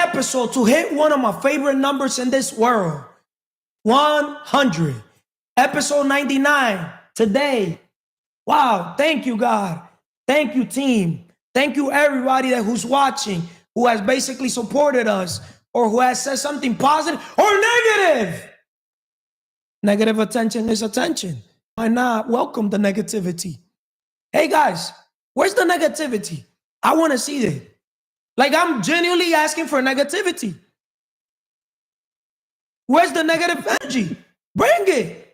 episode to hit one of my favorite numbers in this world, 100. Episode 99 today. Wow, thank you, God. Thank you, team. Thank you, everybody who's watching, who has basically supported us, or who has said something positive or negative. Negative attention is attention. Why not welcome the negativity? Hey, guys, where's the negativity? I want to see it. Like, I'm genuinely asking for negativity. Where's the negative energy? Bring it.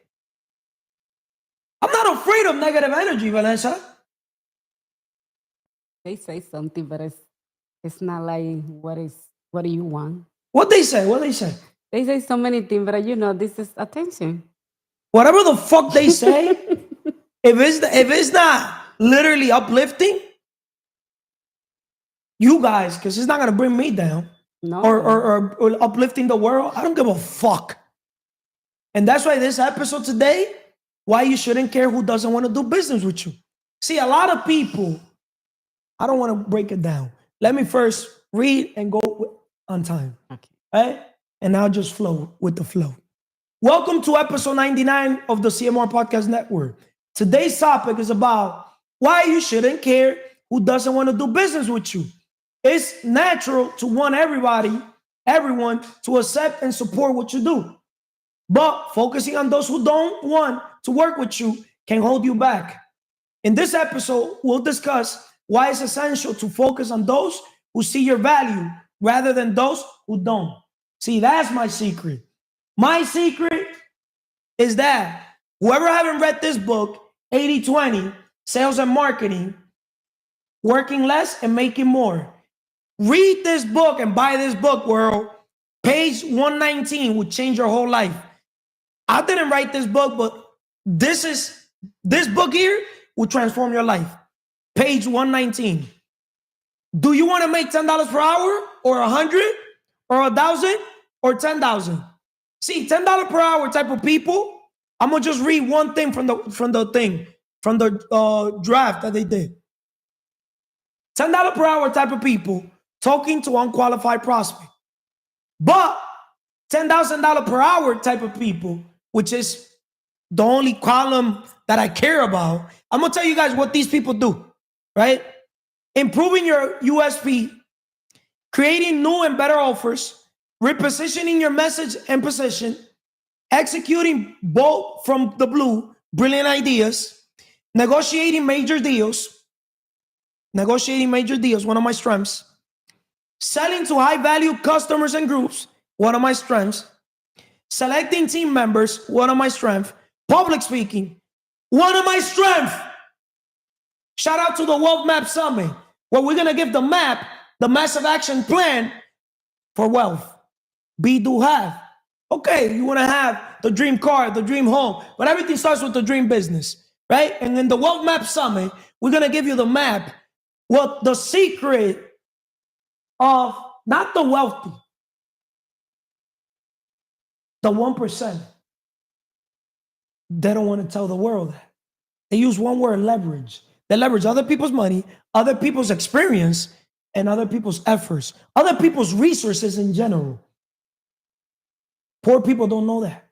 I'm not afraid of negative energy, Vanessa. They say something, but it's not like what do you want? What they say? What they say? They say so many things, but this is attention. Whatever the fuck they say, if it's not literally uplifting, you guys, because it's not gonna bring me down. No. Or uplifting the world. I don't give a fuck. And that's why this episode today, why you shouldn't care who doesn't want to do business with you. See, a lot of people, I don't want to break it down. Let me first read and go on time. Okay. Right? And I'll just flow with the flow. Welcome to episode 99 of the CMR Podcast Network. Today's topic is about why you shouldn't care who doesn't want to do business with you. It's natural to want everyone to accept and support what you do. But focusing on those who don't want to work with you can hold you back. In this episode, we'll discuss why it's essential to focus on those who see your value rather than those who don't. See, that's my secret. My secret is that whoever haven't read this book, 80-20, Sales and Marketing, Working Less and Making More. Read this book and buy this book, world. Page 119 will change your whole life. I didn't write this book, but this book here will transform your life. Page 119. Do you want to make $10 per hour or 100 or 1,000 or 10,000? See, $10 per hour type of people, I'm going to just read one thing from the draft that they did. $10 per hour type of people talking to unqualified prospect. But $10,000 per hour type of people, which is the only column that I care about, I'm going to tell you guys what these people do, right? Improving your USP, creating new and better offers, repositioning your message and position, executing bold from the blue, brilliant ideas, negotiating major deals, one of my strengths, selling to high-value customers and groups, one of my strengths, selecting team members, one of my strengths, public speaking, one of my strengths. Shout out to the Wealth Map Summit, where we're going to give the map, the massive action plan for wealth. Be, do, have. Okay, you want to have the dream car, the dream home, but everything starts with the dream business, right? And in the Wealth Map Summit, we're going to give you the map, what the secret of not the wealthy, the 1%. They don't want to tell the world that. They use one word, leverage. They leverage other people's money, other people's experience, and other people's efforts, other people's resources in general. Poor people don't know that.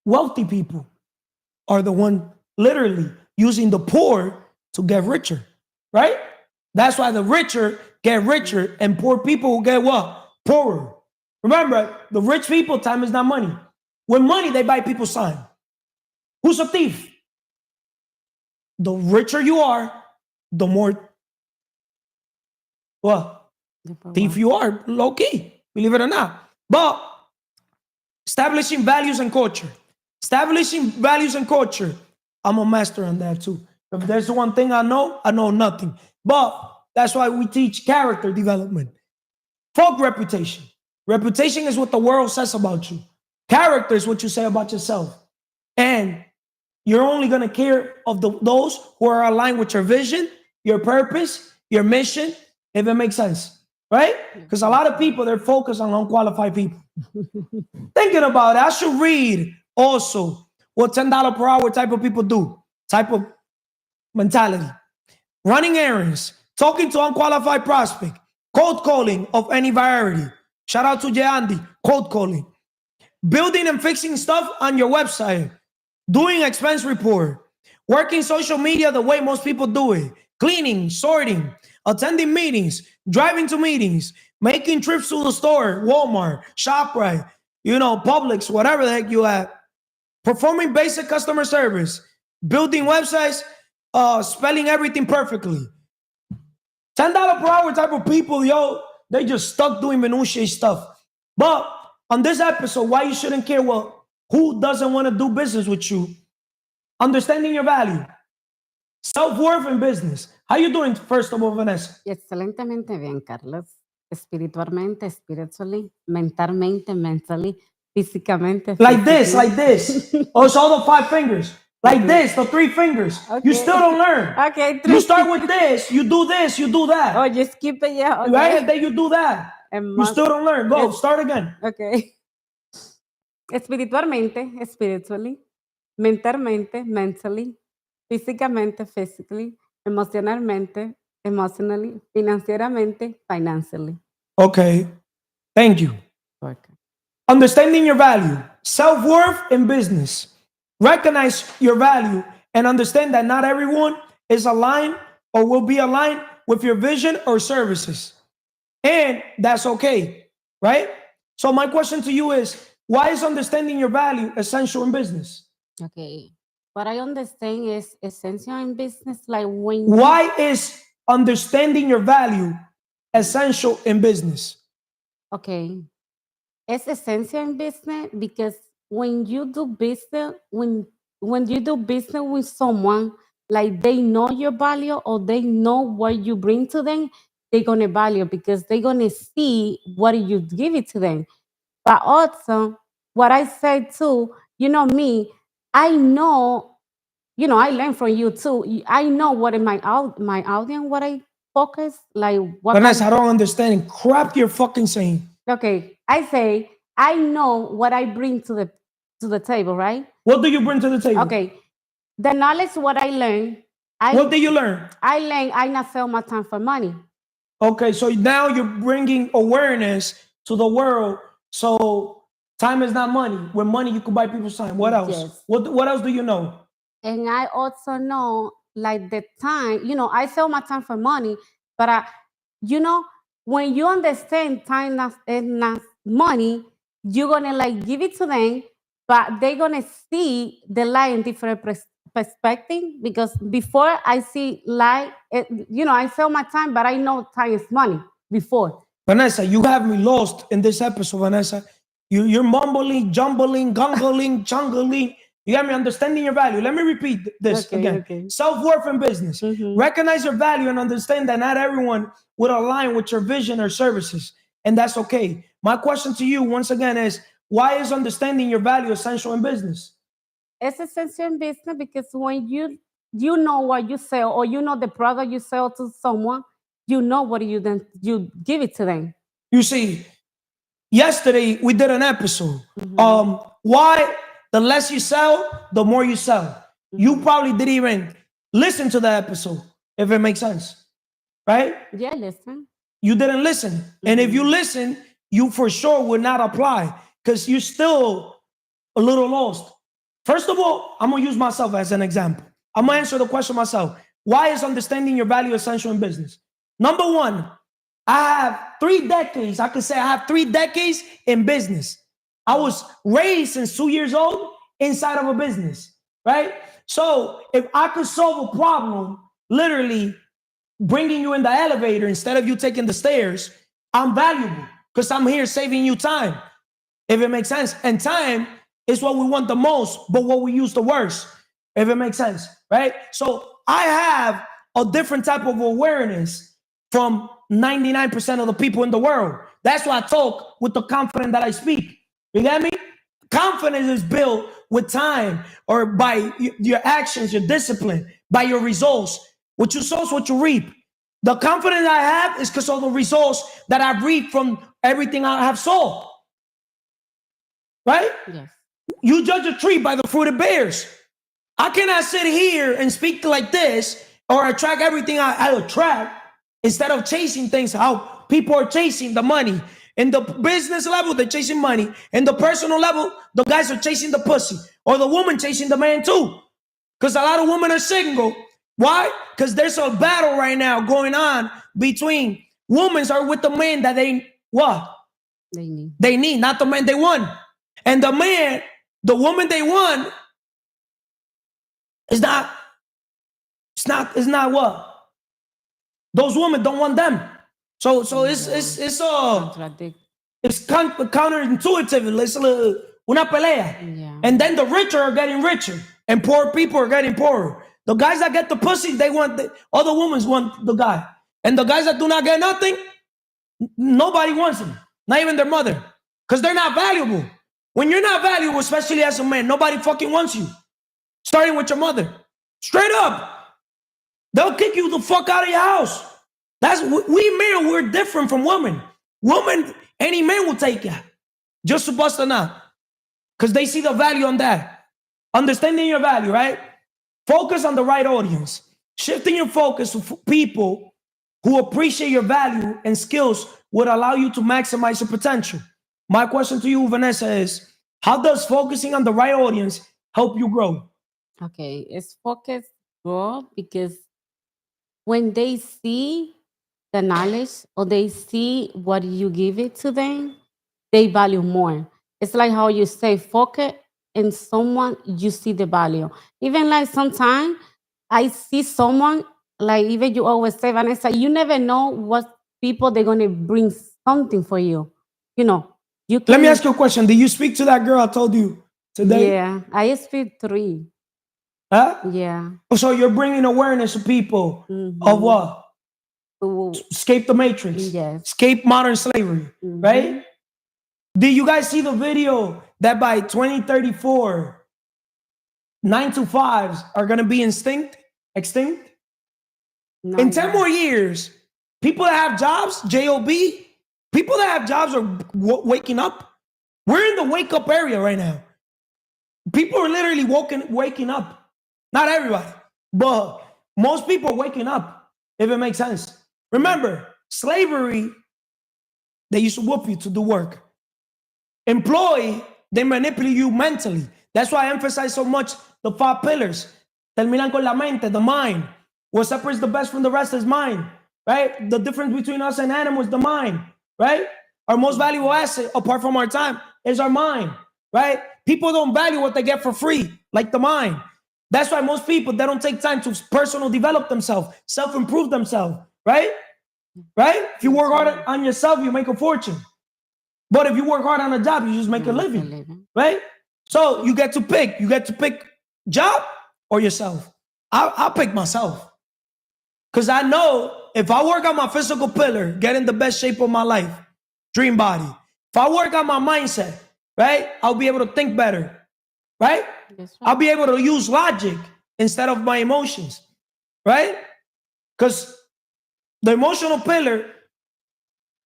Wealthy people are the one literally using the poor to get richer, right? That's why the richer get richer and poor people will get what? Poorer. Remember, the rich people, time is not money. With money, they buy people's time. Who's a thief? The richer you are, the more thief you are, low key, believe it or not. But establishing values and culture. I'm a master on that too. If there's one thing I know nothing. But that's why we teach character development. Fuck reputation. Reputation is what the world says about you. Character is what you say about yourself. And you're only going to care of those who are aligned with your vision, your purpose, your mission, if it makes sense, right? Because a lot of people, they're focused on unqualified people. Thinking about it, I should read also what $10 per hour type of people do, type of mentality. Running errands, talking to unqualified prospect, Cold calling of any variety. Shout out to Jay Andy. Cold calling. Building and fixing stuff on your website. Doing expense report. Working social media the way most people do it. Cleaning, sorting, attending meetings, driving to meetings, making trips to the store, Walmart, ShopRite, Publix, whatever the heck you have. Performing basic customer service. Building websites, spelling everything perfectly. $10 per hour type of people, they just stuck doing minutiae stuff. But on this episode, why you shouldn't care, who doesn't want to do business with you? Understanding your value. Self-worth in business. How you doing, first of all, Vanessa? Excelentemente bien, Carlos. Espiritualmente, spiritually, mentalmente, mentally, físicamente, Like this. Oh, it's all the 5 fingers. Like this, the 3 fingers. Okay. You still don't learn. Okay. You start with this, you do that. Oh, you skip it, yeah. Okay. Right? And then you do that. You still don't learn. Go, start again. Okay. Espiritualmente, spiritually, mentalmente, mentally, físicamente, physically, emocionalmente, emotionally, financieramente, financially. Okay. Thank you. Okay. Understanding your value, self-worth in business. Recognize your value and understand that not everyone is aligned or will be aligned with your vision or services. And that's okay, right? So my question to you is, why is understanding your value essential in business? Okay. What I understand is essential in business, like when Why is understanding your value essential in business? Okay. It's essential in business because when you do business, when you do business with someone, like they know your value or they know what you bring to them, they're gonna value because they're gonna see what you give it to them. But also, what I said too, me, I know, I learn from you too. I know what in my audience, what I focus, like what Vanessa, I don't understand crap you're fucking saying. Okay, I say I know what I bring to the table, right? What do you bring to the table? Okay, the knowledge what I learn. What did you learn? I learn I not sell my time for money. Okay, so now you're bringing awareness to the world. So time is not money. With money, you can buy people's time. What else? Yes. What else do you know? And I also know like the time. I sell my time for money, but when you understand time is not money, you're gonna like give it to them, but they're gonna see the light in different perspective. Because before I see light, I sell my time, but I know time is money before. Vanessa, you have me lost in this episode, Vanessa. You're mumbling, jumbling, gungling, chungling. You got me understanding your value. Let me repeat this again. Okay. Self-worth in business. Mhm. Recognize your value and understand that not everyone would align with your vision or services. And that's okay. My question to you, once again, is why is understanding your value essential in business? It's essential in business because when you know what you sell, or you know the product you sell to someone, you know what you give it to them. You see, yesterday we did an episode. Mhm. Why the less you sell, the more you sell. You probably didn't even listen to the episode, if it makes sense, right? Yeah, listen. You didn't listen. And if you listen, you for sure would not apply because you're still a little lost. First of all, I'm going to use myself as an example. I'm going to answer the question myself. Why is understanding your value essential in business? Number one, I have 3 decades. I could say I have 3 decades in business. I was raised since 2 years old inside of a business, right? So if I could solve a problem, literally bringing you in the elevator instead of you taking the stairs, I'm valuable because I'm here saving you time, if it makes sense. And time is what we want the most, but what we use the worst, if it makes sense, right? So I have a different type of awareness from 99% of the people in the world. That's why I talk with the confidence that I speak. You get me? Confidence is built with time or by your actions, your discipline, by your results. What you sow is what you reap. The confidence I have is because of the results that I've reaped from everything I have sown. Right? Yes. You judge a tree by the fruit it bears. I cannot sit here and speak like this or attract everything I attract instead of chasing things out people are chasing the money. In the business level, they're chasing money. In the personal level, the guys are chasing the pussy. Or the woman chasing the man too. Because a lot of women are single. Why? Because there's a battle right now going on between women are with the man that they what? They need, not the man they want. And the man, the woman they want is not what? Those women don't want them. So it's counterintuitive. It's una pelea. Yeah. And then the richer are getting richer, and poor people are getting poorer. The guys that get the pussy, they want other women want the guy, and the guys that do not get nothing, nobody wants them, not even their mother, because they're not valuable. When you're not valuable, especially as a man, nobody fucking wants you. Starting with your mother, straight up, they'll kick you the fuck out of your house. That's we men. We're different from women. Women, any man will take you, just to bust a nut, because they see the value on that. Understanding your value, right? Focus on the right audience. Shifting your focus to people who appreciate your value and skills would allow you to maximize your potential. My question to you, Vanessa, is how does focusing on the right audience help you grow? Okay, it's focus grow because when they see the knowledge or they see what you give it to them, they value more. It's like how you say focus in someone, you see the value. Even like sometimes I see someone, like even you always say, Vanessa, you never know what people they're gonna bring something for you. You know, you can. Let me ask you a question. Did you speak to that girl I told you today? Yeah, I speak 3. Huh? Yeah. So you're bringing awareness to people of what? Escape the matrix. Yes. Escape modern slavery, right? Did you guys see the video that by 2034, 9-to-5s are going to be extinct? Not In 10 yet. more years, people that have jobs, J-O-B, people that have jobs are waking up. We're in the wake up area right now. People are literally waking up. Not everybody, but most people are waking up, if it makes sense. Remember, slavery, they used to whoop you to do work. Employee, they manipulate you mentally. That's why I emphasize so much the 5 pillars. Terminan con la mente, the mind. What separates the best from the rest is mind, right? The difference between us and animals, the mind, right? Our most valuable asset, apart from our time, is our mind, right? People don't value what they get for free, like the mind. That's why most people, they don't take time to personal develop themselves, self-improve themselves, right? Right? If you work hard on yourself, you make a fortune. But if you work hard on a job, you just make a living, right? So you get to pick. You get to pick job or yourself. I'll pick myself. Because I know if I work on my physical pillar, get in the best shape of my life, dream body. If I work on my mindset, right, I'll be able to think better, right? I'll be able to use logic instead of my emotions, right? Because the emotional pillar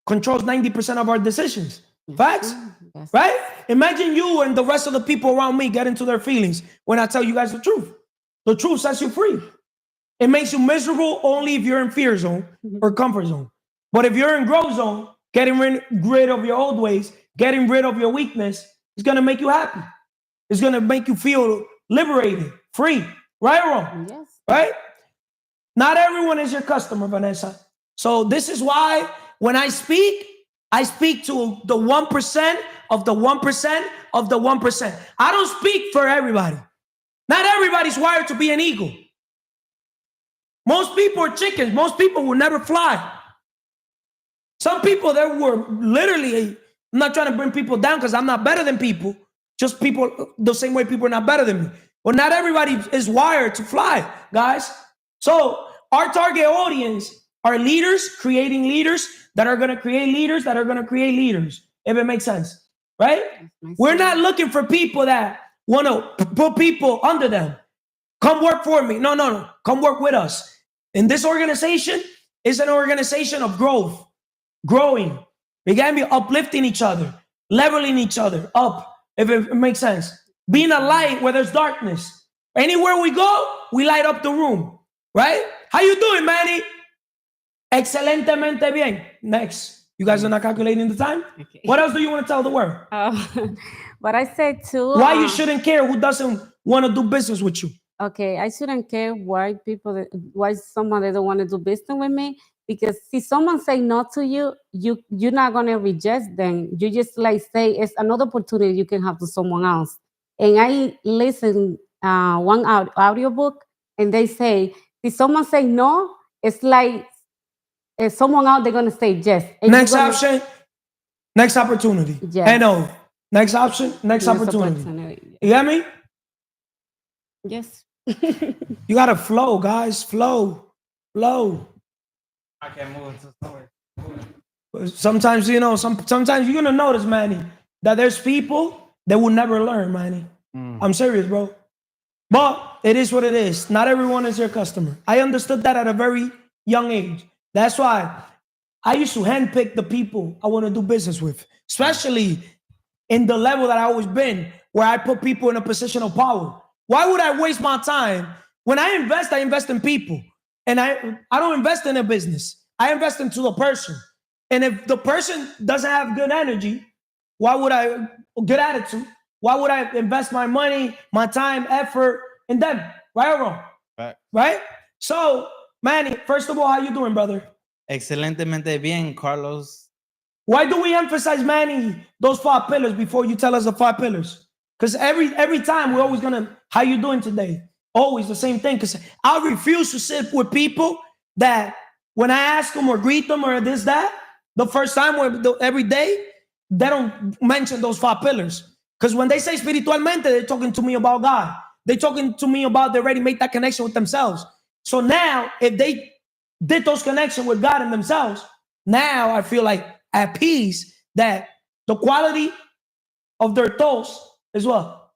controls 90% of our decisions. Facts? Yes. Right? Imagine you and the rest of the people around me get into their feelings when I tell you guys the truth. The truth sets you free. It makes you miserable only if you're in fear zone or comfort zone. But if you're in growth zone, getting rid of your old ways, getting rid of your weakness, is going to make you happy. It's going to make you feel liberated, free. Right or wrong? Yes. Right? Not everyone is your customer, Vanessa. So this is why when I speak to the 1% of the 1% of the 1%. I don't speak for everybody. Not everybody's wired to be an eagle. Most people are chickens. Most people will never fly. Some people that were literally, I'm not trying to bring people down because I'm not better than people. Just people, the same way people are not better than me. But not everybody is wired to fly, guys. So our target audience are leaders, creating leaders that are going to create leaders that are going to create leaders, if it makes sense, right? We're not looking for people that want to put people under them. Come work for me. No. Come work with us. And this organization is an organization of growth, growing. We got to be uplifting each other, leveling each other up, if it makes sense. Being a light where there's darkness. Anywhere we go, we light up the room, right? How you doing, Manny? Excelentemente bien. next. You guys are not calculating the time? Okay. What else do you want to tell the world? But I said too. Why you shouldn't care who doesn't want to do business with you? Okay, I shouldn't care why someone that don't want to do business with me, because if someone say no to you, you're not gonna reject them. You just like say it's another opportunity you can have to someone else. And I listen one audiobook, and they say if someone say no, it's like if someone else they're gonna say yes. And Next you're gonna- option, next opportunity. Yes. I know. Next option, next opportunity. You get me? Yes. You gotta flow, guys. Flow. I can't move into story. Sometimes, you know, sometimes you're gonna notice, Manny, that there's people that will never learn, Manny. I'm serious, bro. But it is what it is. Not everyone is your customer. I understood that at a very young age. That's why I used to handpick the people I want to do business with, especially in the level that I always been, where I put people in a position of power. Why would I waste my time? When I invest in people. And I don't invest in a business. I invest into the person. And if the person doesn't have good energy, good attitude, why would I invest my money, my time, effort in them? Right or wrong? Right? So, Manny, first of all, how you doing, brother? Excelentemente bien, Carlos. Why do we emphasize, Manny, those 5 pillars before you tell us the 5 pillars? Because every time we're always gonna, how you doing today? Always the same thing. Because I refuse to sit with people that when I ask them or greet them or this, that, the first time or every day, they don't mention those 5 pillars. Because when they say espiritualmente, they're talking to me about God. They're talking to me about they already made that connection with themselves. So now, if they did those connections with God and themselves, now I feel like at peace that the quality of their thoughts is what?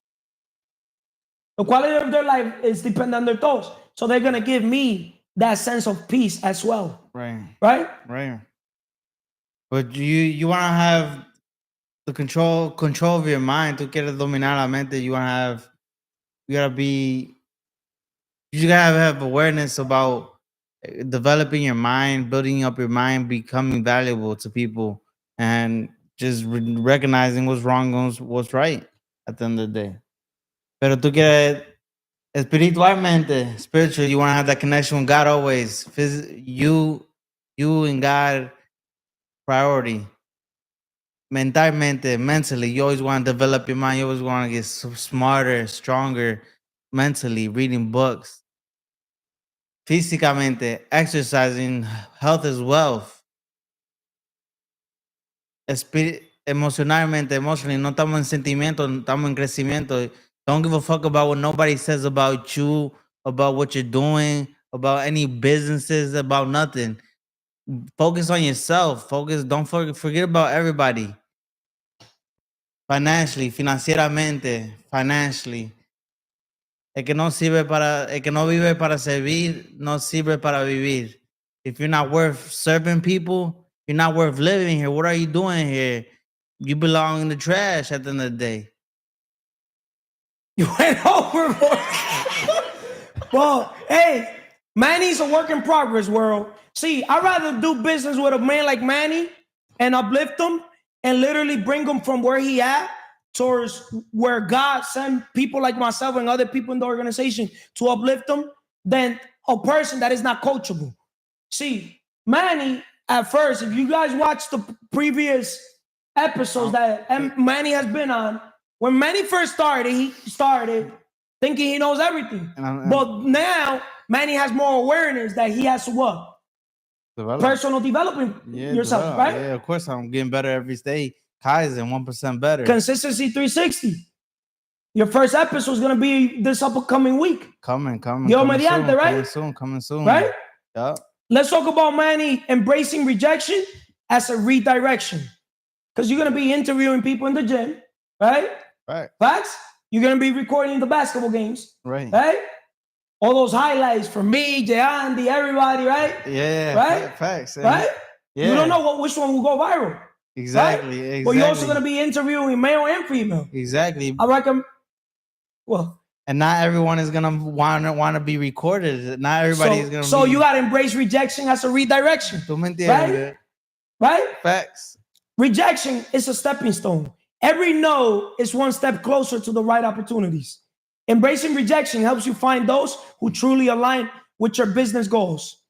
The quality of their life is dependent on their thoughts. So they're going to give me that sense of peace as well. Right? But you want to have the control of your mind. Tú quieres dominar la mente. You gotta have awareness about developing your mind, building up your mind, becoming valuable to people, and just recognizing what's wrong and what's right at the end of the day. Pero tú quieres espiritualmente, spiritual, you want to have that connection with God always. You and God priority. Mentalmente, mentally, you always want to develop your mind. You always want to get smarter, stronger mentally, reading books. Físicamente, exercising, health is wealth. Emocionalmente, emotionally, no estamos en sentimiento, estamos en crecimiento. Don't give a fuck about what nobody says about you, about what you're doing, about any businesses, about nothing. Focus on yourself. Don't forget about everybody. Financieramente. El que no vive para servir, no sirve para vivir. If you're not worth serving people, you're not worth living here. What are you doing here? You belong in the trash at the end of the day. You went overboard. Well, hey, Manny's a work in progress, world. See, I'd rather do business with a man like Manny and uplift him and literally bring him from where he at towards where God sent people like myself and other people in the organization to uplift them than a person that is not coachable. See, Manny, at first, if you guys watch the previous episodes that Manny has been on, when Manny first started, he started thinking he knows everything. But now, Manny has more awareness that he has to what? Personal development yourself, right? Yeah, of course, I'm getting better every day. Kaizen, 1% better. Consistency 360. Your first episode is going to be this upcoming week. Coming. Yo mediante, right? Coming soon. Right? Yeah. Let's talk about Manny embracing rejection as a redirection. Because you're going to be interviewing people in the gym, right? Right. Facts? You're going to be recording the basketball games. Right. Right? All those highlights from me, Andy, everybody, right? Yeah. Right? Facts. Right? Yeah. You don't know which one will go viral. Exactly. Right? But you're also going to be interviewing male and female. Exactly. I reckon. Well. And not everyone is gonna want to be recorded. Not everybody is gonna. So you gotta embrace rejection as a redirection. Tú me entiendes? Right? right? Facts. Rejection is a stepping stone. Every no is one step closer to the right opportunities. Embracing rejection helps you find those who truly align with your business goals.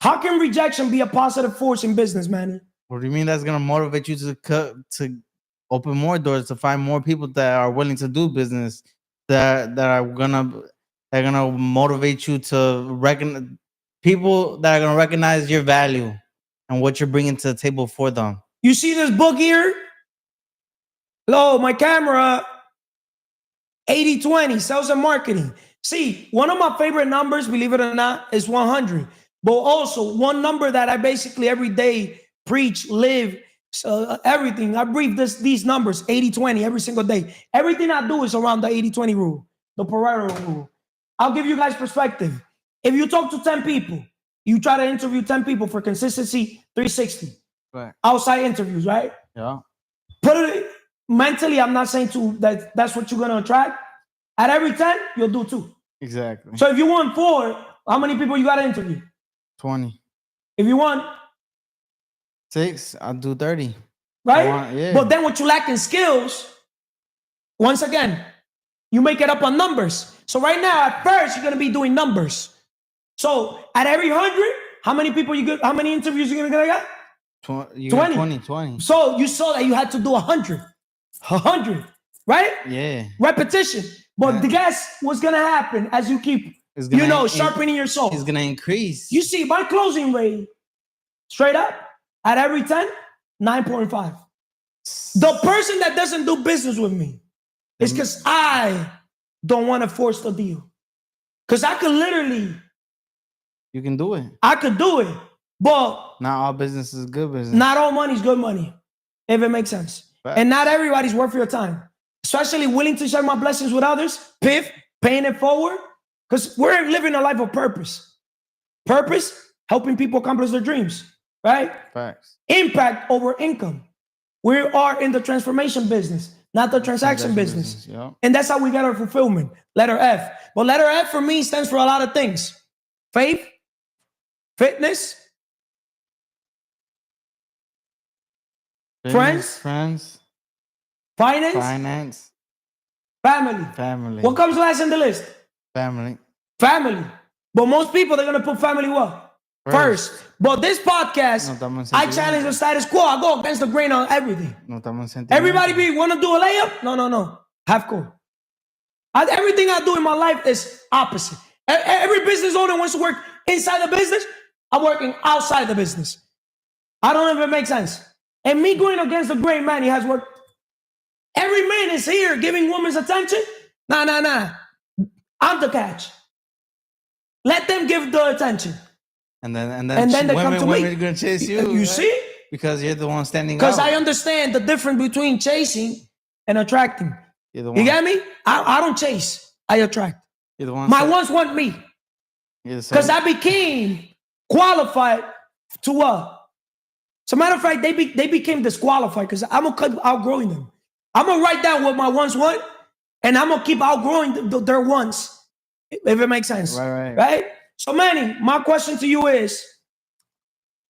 How can rejection be a positive force in business, Manny? What do you mean that's gonna motivate you to open more doors, to find more people that are willing to do business, that are gonna motivate you to recognize people that are gonna recognize your value and what you're bringing to the table for them. You see this book here? Hello, my camera. 80-20, sales and marketing. See, one of my favorite numbers, believe it or not, is 100. But also one number that I basically every day preach, live, everything. I breathe these numbers, 80-20, every single day. Everything I do is around the 80-20 rule, the Pareto rule. I'll give you guys perspective. If you talk to 10 people, you try to interview 10 people for consistency 360. Right. Outside interviews, right? Yeah. Put it mentally, I'm not saying that's what you're going to attract. At every 10, you'll do 2. Exactly. So if you want 4, how many people you got to interview? 20. If you want 6, I'll do 30. right? Yeah. But then what you lack in skills, once again, you make it up on numbers. So right now, at first, you're gonna be doing numbers. So at every 100, how many people you get? How many interviews you gonna get? 20. So you saw that you had to do 100, right? Yeah. Repetition. But Yeah. guess what's gonna happen as you keep, sharpening your soul? It's gonna increase. You see, my closing rate, straight up, at every 10, 9.5. The person that doesn't do business with me is because I don't want to force the deal. Because I could literally, You can do it. I could do it, but Not all business is good business. not all money is good money, if it makes sense. Facts. And not everybody's worth your time. Especially willing to share my blessings with others, paying it forward. Because we're living a life of purpose. Purpose, helping people accomplish their dreams, right? Facts. Impact over income. We are in the transformation business, not the transaction business. Yeah. And that's how we get our fulfillment. Letter F. But letter F for me stands for a lot of things. Faith, fitness, Friends? finance, family. What comes last in the list? Family. Family. But most people, they're going to put family what? First. But this podcast, No estamos I en challenge the status quo. I go against the grain on everything. No estamos en Everybody want to do a layup? No. Half court. Everything I do in my life is opposite. Every business owner wants to work inside the business. I'm working outside the business. I don't know if it makes sense. And me going against the grain, man, he has worked. Every man is here giving women's attention. Nah. I'm the catch. Let them give the attention. And then they come to me. women are gonna chase you. You right? see? Because you're the one standing Because out. I understand the difference between chasing and attracting. You're the one. You get me? I don't chase. I attract. You're the one. My ones want me. Because I became qualified to what? As a matter of fact, they became disqualified because I'm going to keep outgrowing them. I'm going to write down what my ones want, and I'm going to keep outgrowing their wants, if it makes sense. Right. So, Manny, my question to you is,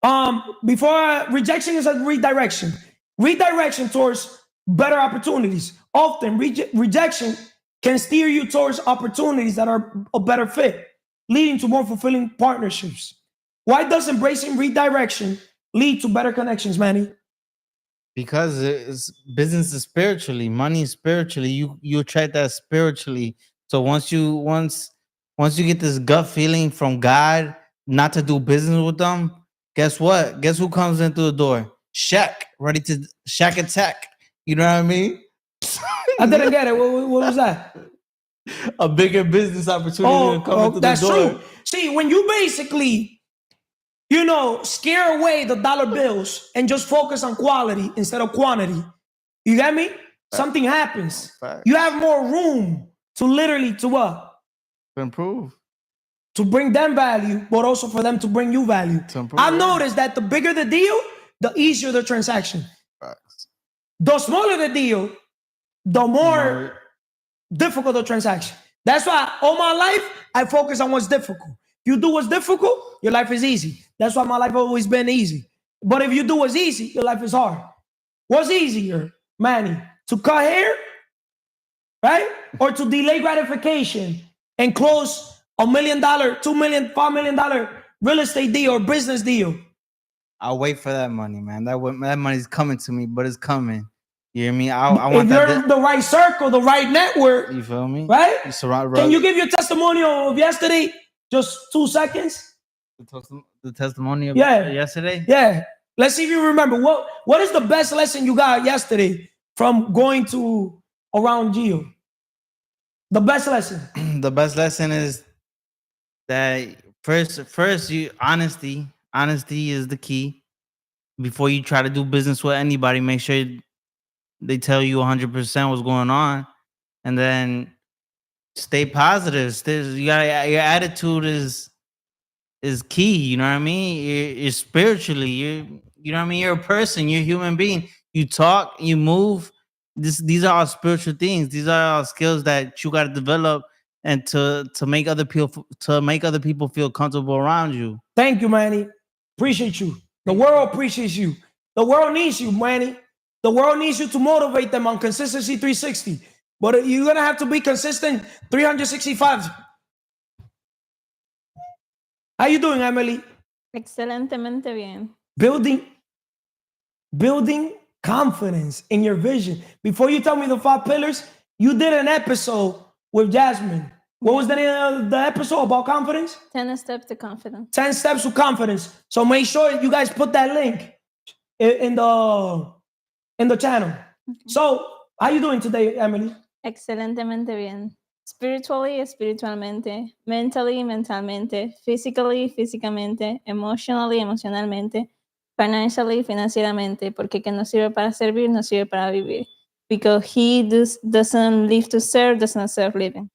rejection is a redirection. Redirection towards better opportunities. Often, rejection can steer you towards opportunities that are a better fit, leading to more fulfilling partnerships. Why does embracing redirection lead to better connections, Manny? Because business is spiritually, money is spiritually. You attract that spiritually. So once you get this gut feeling from God not to do business with them, guess what? Guess who comes in through the door? Shaq, ready to Shaq attack. You know what I mean? I didn't get it. What was that? A bigger business opportunity to come into the that's door. true. See, when you basically, scare away the dollar bills and just focus on quality instead of quantity, you get me? Something happens. Facts. You have more room to what? To improve. To bring them value, but also for them to bring you value. To improve, I've yeah. noticed that the bigger the deal, the easier the transaction. Facts. The smaller the deal, the more difficult the transaction. That's why all my life, I focus on what's difficult. You do what's difficult, your life is easy. That's why my life always been easy. But if you do what's easy, your life is hard. What's easier, Manny? To cut hair, right? Or to delay gratification and close $1 million, $2 million, $5 million real estate deal or business deal? I'll wait for that money, man. That money's coming to me, but it's coming. You hear me? I want if that. You're in the right circle, the right network. You feel me? Right? Can you give your testimonial of yesterday? Just 2 seconds. The testimony of yesterday? Yeah. Let's see if you remember. What is the best lesson you got yesterday from going to around Gio? The best lesson. The best lesson is that first you honesty. Honesty is the key. Before you try to do business with anybody, make sure they tell you 100% what's going on, and then stay positive. Your attitude is key. You know what I mean? You're spiritually. You know what I mean? You're a person. You're a human being. You talk. You move. These are all spiritual things. These are all skills that you got to develop, and to make other people feel comfortable around you. Thank you, Manny. Appreciate you. The world appreciates you. The world needs you, Manny. The world needs you to motivate them on Consistency 360. But you're going to have to be consistent 365. How you doing, Emily? Excelentemente bien. Building confidence in your vision. Before you tell me the 5 pillars, you did an episode with Jasmine. What was the name of the episode about confidence? 10 steps to confidence. 10 steps to confidence. So make sure you guys put that link in the channel. Okay. So, how you doing today, Emily? Excelentemente bien. Spiritually, espiritualmente. Mentally, mentalmente. Physically, físicamente. Emotionally, emocionalmente. Financially, financieramente. Porque que no sirve para servir, no sirve para vivir. Because he doesn't live to serve, does not serve living.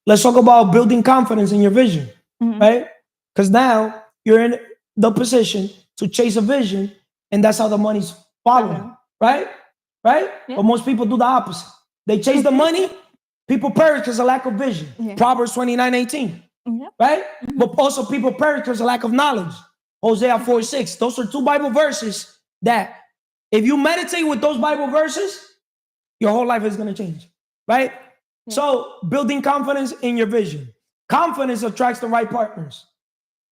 Let's talk about building confidence in your vision, right? Because now you're in the position to chase a vision, and that's how the money's following, right? Right? Yeah. But most people do the opposite. They chase the money, people perish because of lack of vision. Yeah. Proverbs 29:18, right? But also people perish because of lack of knowledge. Hosea 4:6. Those are 2 Bible verses that if you meditate with those Bible verses, your whole life is going to change, right? Yeah. So building confidence in your vision. Confidence attracts the right partners,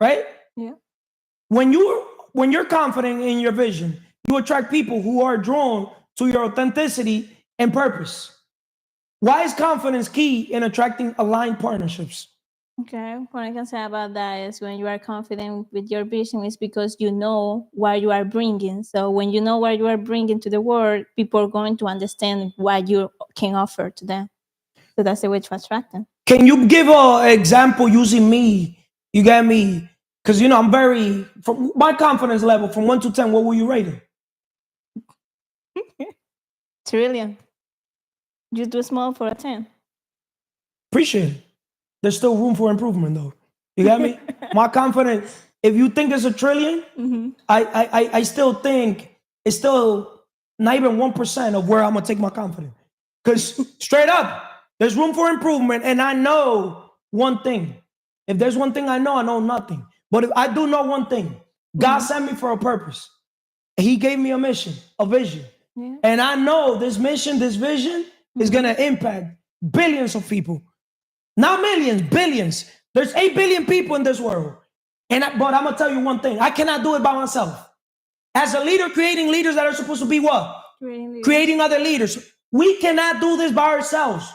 right? Yeah. When you're confident in your vision, you attract people who are drawn to your authenticity and purpose. Why is confidence key in attracting aligned partnerships? Okay, what I can say about that is when you are confident with your vision is because you know what you are bringing. So when you know what you are bringing to the world, people are going to understand what you can offer to them. So that's the way to attract them. Can you give an example using me? You get me? Because, I'm from my confidence level, from 1 to 10, what will you rate it? Trillion. You do small for a 10. Appreciate it. There's still room for improvement, though. You got me? My confidence, if you think it's a trillion, I still think it's still not even 1% of where I'm going to take my confidence. Because straight up, there's room for improvement, and I know one thing. If there's one thing I know nothing. But if I do know one thing, God sent me for a purpose. He gave me a mission, a vision. Yeah. And I know this mission, this vision is going to impact billions of people. Not millions, billions. There's 8 billion people in this world. But I'm going to tell you one thing. I cannot do it by myself. As a leader, creating leaders that are supposed to be what? Creating other leaders. We cannot do this by ourselves.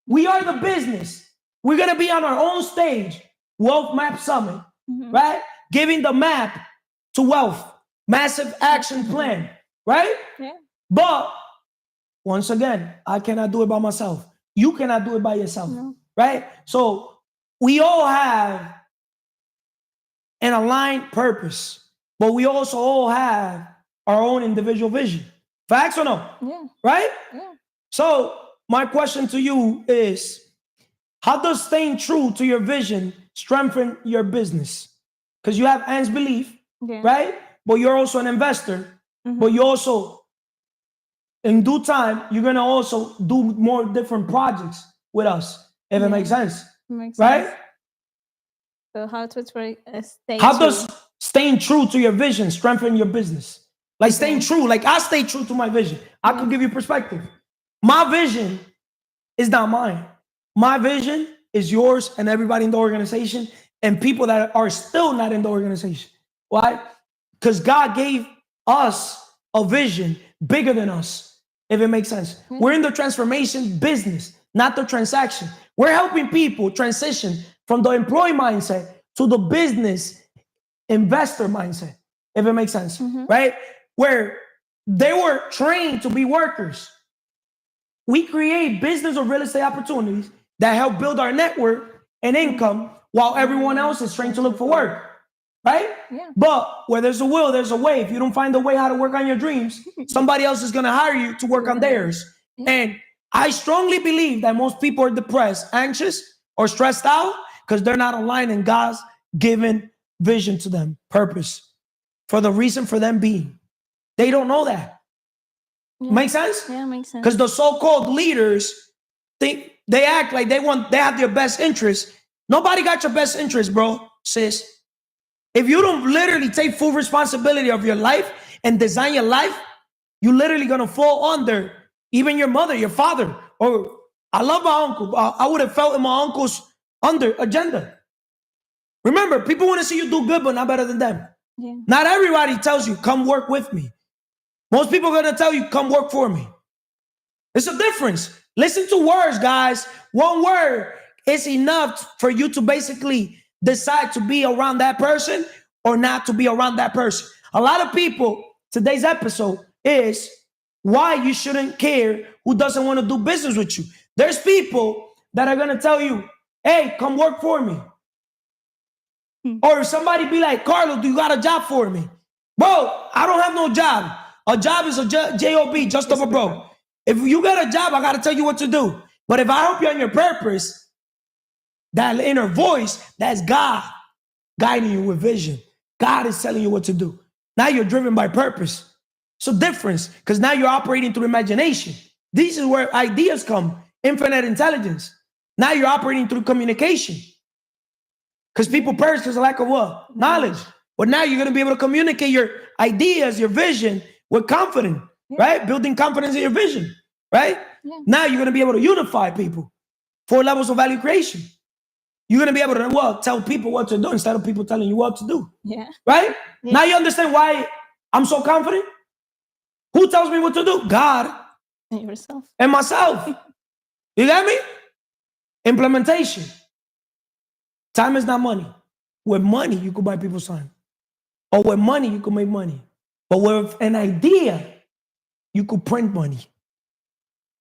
We are the business. We're going to be on our own stage, Wealth Map Summit, right? Giving the map to wealth, massive action plan, right? Yeah. But once again, I cannot do it by myself. You cannot do it by yourself, right? So we all have an aligned purpose, but we also all have our own individual vision. Facts or no? Yeah. Right? Yeah. So my question to you is, how does staying true to your vision strengthen your business? Because you have Anne's belief, right? But you're also an investor, but you also, in due time, you're going to also do more different projects with us, if it makes sense. Makes right? Sense. So how to stay How true? does Staying true to your vision, strengthen your business. Like staying true, like I stay true to my vision. I could give you perspective. My vision is not mine. My vision is yours and everybody in the organization and people that are still not in the organization. Why? Because God gave us a vision bigger than us, if it makes sense. We're in the transformation business, not the transaction. We're helping people transition from the employee mindset to the business investor mindset, if it makes sense, right? Where they were trained to be workers. We create business or real estate opportunities that help build our network and income while everyone else is trained to look for work, right? Yeah. But where there's a will, there's a way. If you don't find a way how to work on your dreams, somebody else is going to hire you to work on theirs. And I strongly believe that most people are depressed, anxious, or stressed out because they're not aligned in God's given vision to them, purpose, for the reason for them being. They don't know that. Yeah. Make sense? Yeah, makes sense. Because the so-called leaders think they act like they have their best interest. Nobody got your best interest, bro, sis. If you don't literally take full responsibility of your life and design your life, you're literally gonna fall under even your mother, your father. Or I love my uncle. I would have felt in my uncle's under agenda. Remember, people want to see you do good, but not better than them. Yeah. Not everybody tells you, come work with me. Most people are going to tell you, come work for me. It's a difference. Listen to words, guys. One word is enough for you to basically decide to be around that person or not to be around that person. A lot of people, today's episode is why you shouldn't care who doesn't want to do business with you. There's people that are going to tell you, hey, come work for me. Or if somebody be like, Carlos, do you got a job for me? Bro, I don't have no job. A job is a J-O-B, just over broke. If you got a job, I got to tell you what to do. But if I help you on your purpose, that inner voice, that's God guiding you with vision. God is telling you what to do. Now you're driven by purpose. It's a difference because now you're operating through imagination. This is where ideas come, infinite intelligence. Now you're operating through communication. Because people perish because of lack of what? Knowledge. But now you're going to be able to communicate your ideas, your vision with confidence, right? Building confidence in your vision, right? Yeah. Now you're going to be able to unify people. 4 levels of value creation. You're going to be able to tell people what to do instead of people telling you what to do, Yeah. right? Yeah. Now you understand why I'm so confident? Who tells me what to do? God And yourself. and myself. You got me? Implementation. Time is not money. With money, you could buy people's time. Or with money, you could make money. But with an idea, you could print money.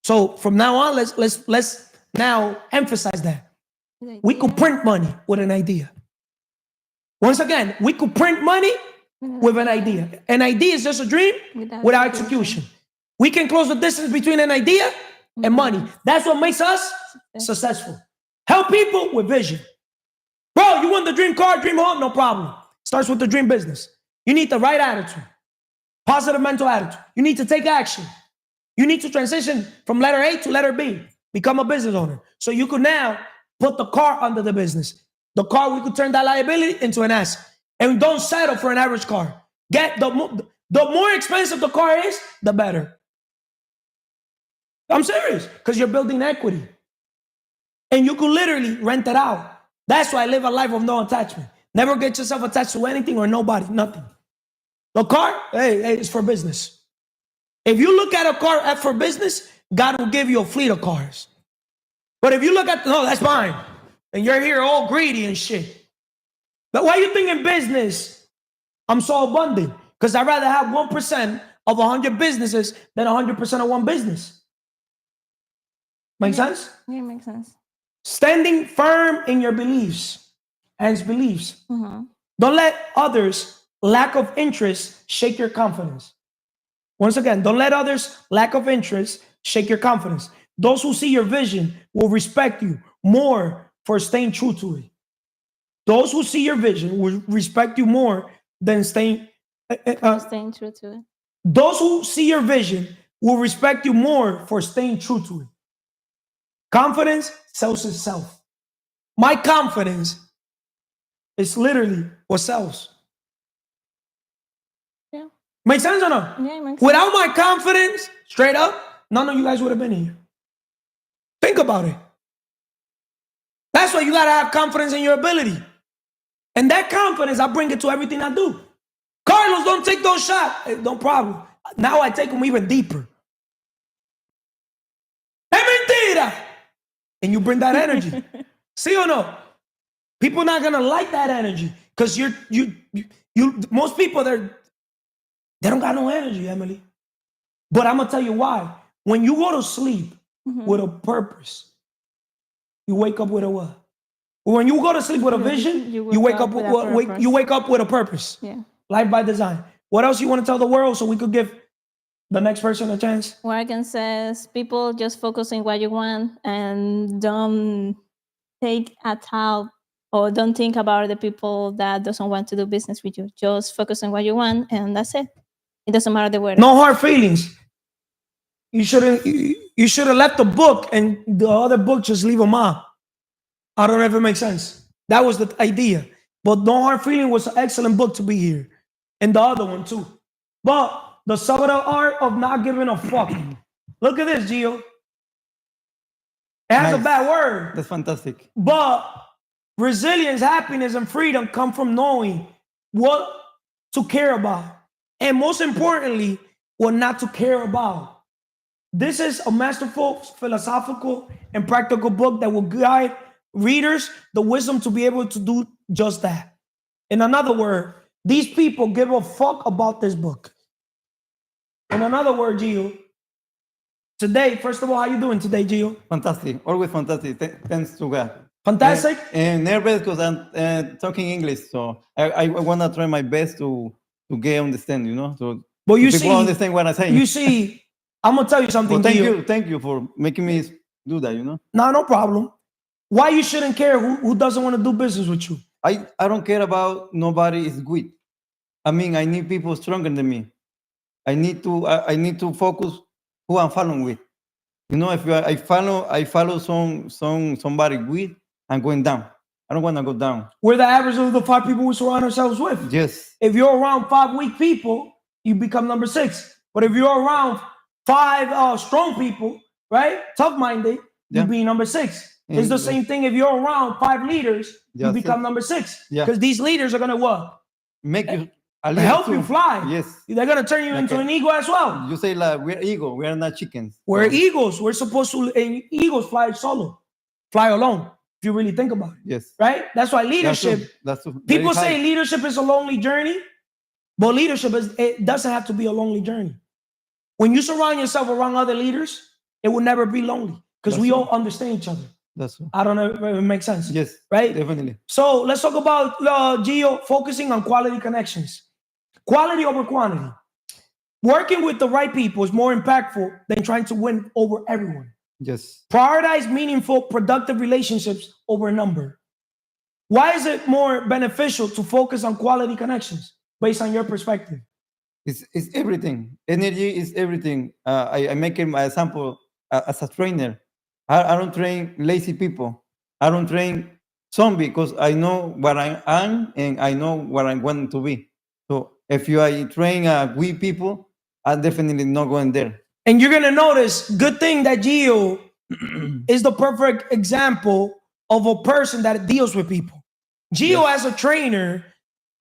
So from now on, let's now emphasize that. We could print money with an idea. Once again, we could print money with an idea. An idea is just a dream without execution. We can close the distance between an idea and money. That's what makes us successful. Help people with vision. Bro, you want the dream car, dream home? No problem. Starts with the dream business. You need the right attitude, positive mental attitude. You need to take action. You need to transition from letter A to letter B, become a business owner. So you could now put the car under the business. The car, we could turn that liability into an asset. And don't settle for an average car. Get the more expensive the car is, the better. I'm serious, because you're building equity. And you could literally rent it out. That's why I live a life of no attachment. Never get yourself attached to anything or nobody, nothing. The car, hey, it's for business. If you look at a car for business, God will give you a fleet of cars. But if you look at, no, that's mine. And you're here all greedy and shit. But why you think in business, I'm so abundant? Because I'd rather have 1% of 100 businesses than 100% of one business. Make sense? Yeah, makes sense. Standing firm in your beliefs, hence beliefs. Mm-hmm. Don't let others' lack of interest shake your confidence. Once again, don't let others' lack of interest shake your confidence. Those who see your vision will respect you more for staying true to it. Those who see your vision will respect you more than staying Staying true to it. Those who see your vision will respect you more for staying true to it. Confidence sells itself. My confidence is literally what sells. Make sense or no? Yeah, it makes sense. Without my confidence, straight up, none of you guys would have been here. Think about it. That's why you gotta have confidence in your ability. And that confidence, I bring it to everything I do. Carlos, don't take those shots. No problem. Now I take them even deeper. Es mentira. And you bring that energy. See or no? People not gonna like that energy because you most people they don't got no energy, Emily. But I'm gonna tell you why. When you go to sleep with a purpose, you wake up with a what? When you go to sleep with a vision, you wake up with a purpose. Yeah. Life by design. What else you want to tell the world so we could give the next person a chance? Morgan says people just focus on what you want and don't take a thought or don't think about the people that doesn't want to do business with you. Just focus on what you want and that's it. It doesn't matter the word. No hard feelings. You should have left the book and the other book just leave them out. I don't know if it makes sense. That was the idea. But No Hard Feeling was an excellent book to be here. And the other one too. But the subtle art of not giving a fuck. Look at this, Gio. It has a Nice. bad word. That's fantastic. But resilience, happiness, and freedom come from knowing what to care about. And most importantly, what not to care about. This is a masterful, philosophical, and practical book that will guide readers the wisdom to be able to do just that. In another word, these people give a fuck about this book. In another word, Gio, today, first of all, how you doing today, Gio? Fantastic. Always fantastic. Thanks to God. Fantastic? And nervous because I'm talking English. So I want to try my best to get understand, you know? So But you people see, understand what I'm saying. you see, I'm going to tell you something, Well, Gio. thank you for making me do that, you know? No problem. Why you shouldn't care who doesn't want to do business with you? I don't care about nobody is good. I mean, I need people stronger than me. I need to focus who I'm following with. You know, if I follow somebody good, I'm going down. I don't want to go down. We're the average of the 5 people we surround ourselves with. Yes. If you're around 5 weak people, you become number 6. But if you're around 5 strong people, right, tough-minded, Yeah. you be number 6. It's the And- same thing if you're around 5 leaders, you Yes, become sir. number 6. Yeah. Because these leaders are gonna what? Make you a little Help you too. fly. Yes. They're gonna turn you into Okay. an eagle as well. You say like we're eagle, we are not chickens. We're So, eagles. We're supposed to, and eagles fly solo, fly alone. If you really think about it, Yes. right? That's why That's leadership. true. That's true. People Very say high. leadership is a lonely journey, but it doesn't have to be a lonely journey. When you surround yourself around other leaders, it will never be lonely because That's we true. all understand each other. That's true. I don't know if it makes sense. Yes. Right? Definitely. So let's talk about Gio focusing on quality connections. Quality over quantity. Working with the right people is more impactful than trying to win over everyone. Yes. Prioritize meaningful, productive relationships over a number. Why is it more beneficial to focus on quality connections based on your perspective? It's everything. Energy is everything. I make it my example as a trainer. I don't train lazy people. I don't train zombie because I know what I am and I know what I want to be. So if you are train weak people, I'm definitely not going there. And you're gonna notice, good thing that Gio is the perfect example of a person that deals with people. Gio, Yes. as a trainer,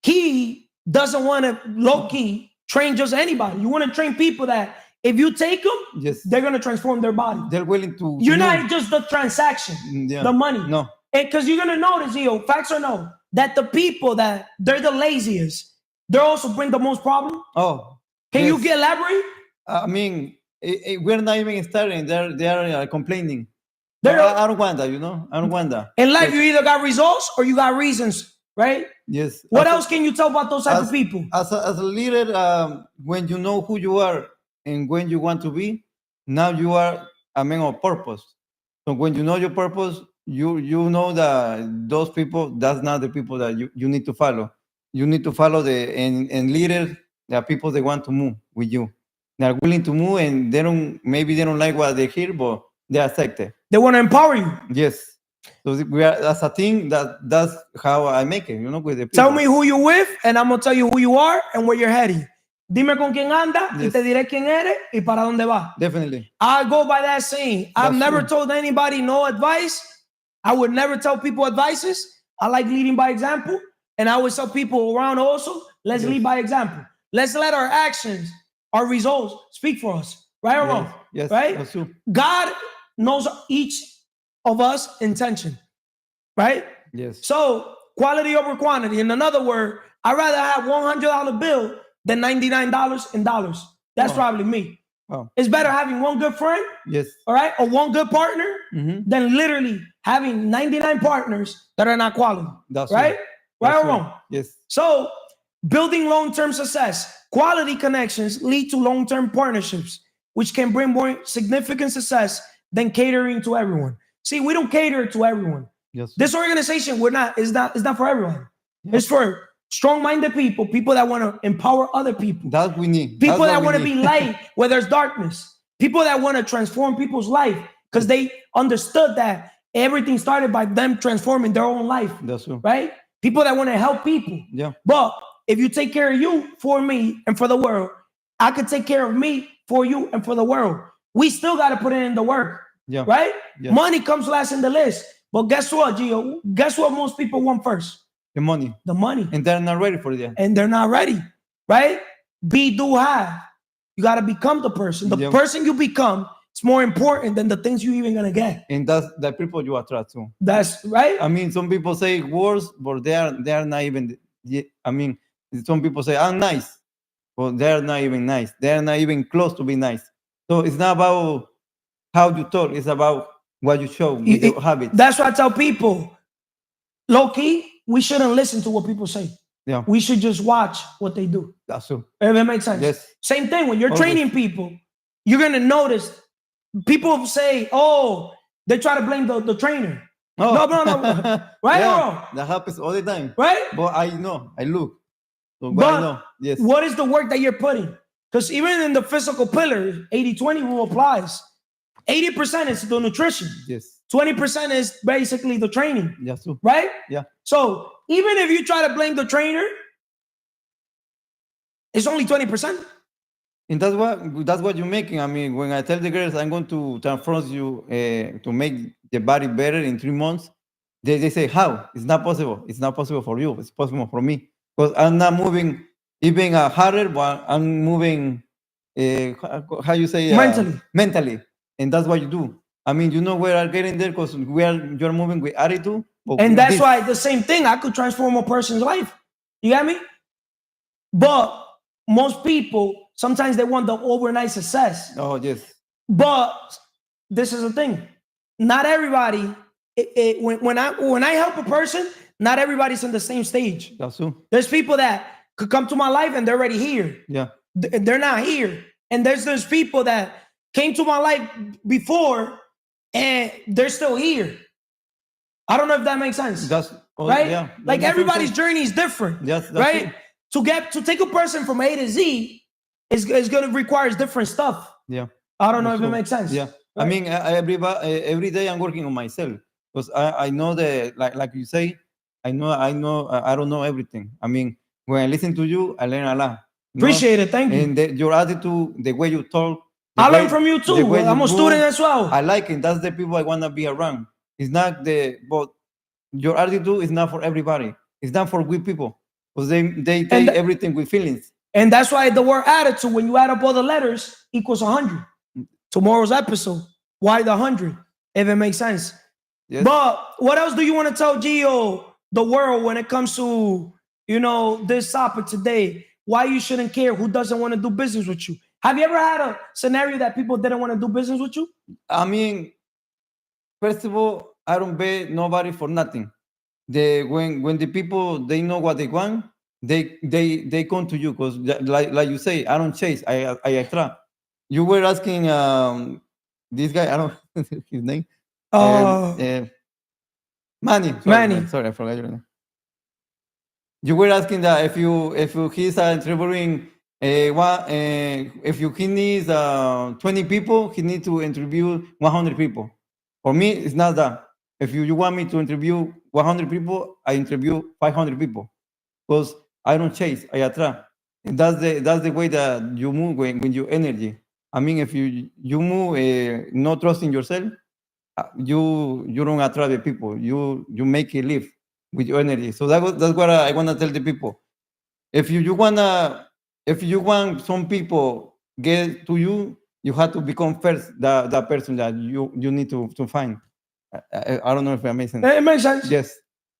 he doesn't want to low-key train just anybody. You want to train people that if you take them, Yes. they're gonna transform their body. They're willing to. You're move. not just the transaction, Yeah. the money. No. Because you're gonna notice, Gio, facts or no, that the people that they're the laziest, they also bring the most problem. Oh. Can you yes. get elaborate? I mean, we're not even starting. They're complaining. They're- I don't want that. You know. I don't want that. In life, Yes. you either got results or you got reasons, right? Yes. What As a- else can you tell about those type of as- people? As a leader, when you know who you are and when you want to be, now you are a man of purpose. So when you know your purpose, you know that those people, that's not the people that you need to follow. You need to follow and leaders, the people that want to move with you. They're willing to move and maybe they don't like what they hear, but they accept it. They want to empower you. Yes. So we are, that's a thing that's how I make it, you know, with the people. Tell me who you with, and I'm gonna tell you who you are and where you're heading. Dime con quién anda y Yes. te diré quién eres y para dónde vas. Definitely. I go by that saying. I've That's never true. told anybody no advice. I would never tell people advices. I like leading by example. And I always tell people around also, let's Yes. lead by example. Let's let our actions, our results speak for us. Right or wrong? Yes. Right? That's true. God knows each of us intention. Right? Yes. So quality over quantity. In another word, I'd rather have $100 bill than $99 in dollars. That's Wow. probably me. Wow. It's better having one good friend, Yes. all right, or one good partner Mhm. than literally having 99 partners that are not quality. That's Right? true. Right That's or true. wrong? Yes. So building long-term success, quality connections lead to long-term partnerships, which can bring more significant success than catering to everyone. See, we don't cater to everyone. Yes. This organization, it's not for everyone. Yeah. It's for strong-minded people, people that want to empower other people, That we need. people That's that what want to we be need. light where there's darkness, people that want to transform people's life because they understood that everything started by them transforming their own life, That's true. right? People that want to help people. Yeah. But if you take care of you for me and for the world, I could take care of me for you and for the world. We still got to put in the work, Yeah. right? Yeah. Money comes last in the list. But guess what, Gio? Guess what most people want first? The money. The money. And they're not ready for that. And they're not ready, right? Be, do, have. You got to become the person. The Yeah. person you become is more important than the things you even going to get. And that's the people you attract to. That's right. I mean, some people say words, but they are not even. I mean, some people say I'm nice, but they're not even nice. They're not even close to be nice. So it's not about how you talk. It's about what you show with your habits. That's why I tell people, low key, we shouldn't listen to what people say. Yeah. We should just watch what they do. That's true. If it makes sense. Yes. Same thing when you're Always. training people, you're gonna notice people say, "Oh, they try to blame the trainer." Oh. No. Right or wrong? That happens all the time. Right? But I know. I look. So, but But I know. Yes. what is the work that you're putting? Because even in the physical pillar, 80-20 rule applies. 80% is the nutrition. Yes. 20% is basically the training, That's true. right? Yeah. So even if you try to blame the trainer, it's only 20%. And that's what you're making. I mean, when I tell the girls I'm going to transform you to make the body better in 3 months, they say, how? It's not possible. It's not possible for you. It's possible for me. Because I'm not moving even harder, but I'm moving, how you say? Mentally. Mentally. And that's what you do. I mean, you know we are getting there because you're moving with attitude. but And with that's this. why the same thing, I could transform a person's life. You get me? But most people, sometimes they want the overnight success. Oh, yes. But this is the thing. Not everybody, when I help a person, not everybody's on the same stage. That's true. There's people that could come to my life and they're already here. Yeah. They're not here. And there's people that came to my life before and they're still here. I don't know if that makes sense. That's right? Yeah. Like That makes everybody's sense. journey is different. Yes, that's right? it. To take a person from A to Z is going to require different stuff. Yeah. I don't know if So, it makes sense. Yeah. I Right? mean, every day I'm working on myself because I know that, like you say, I don't know everything. I mean, when I listen to you, I learn a lot. you know? Appreciate it. Thank you. And your attitude, the way you talk. the I way- learn from you the too. way I'm you a student move, as well. I like it. That's the people I want to be around. It's not but your attitude is not for everybody. It's not for weak people because they take And- everything with feelings. And that's why the word attitude, when you add up all the letters, equals 100. Tomorrow's episode, why the 100? If it makes sense. Yes. But what else do you want to tell Gio, the world, when it comes to, this topic today? Why you shouldn't care who doesn't want to do business with you? Have you ever had a scenario that people didn't want to do business with you? I mean, first of all, I don't pay nobody for nothing. When the people they know what they want, they come to you because like you say, I don't chase, I attract. You were asking this guy, I don't know his name. Manny. Manny. Sorry, I forgot your name. You were asking that if he's interviewing he needs 20 people, he needs to interview 100 people. For me, it's not that. If you want me to interview 100 people, I interview 500 people because I don't chase, I attract. And that's the way that you move when you energy. I mean, if you move not trusting yourself, you don't attract the people. You make it live with your energy. So that's what I wanna tell the people. If you want some people get to you, you have to become first the person that you need to find. I don't know if that makes sense. It makes sense. Yes.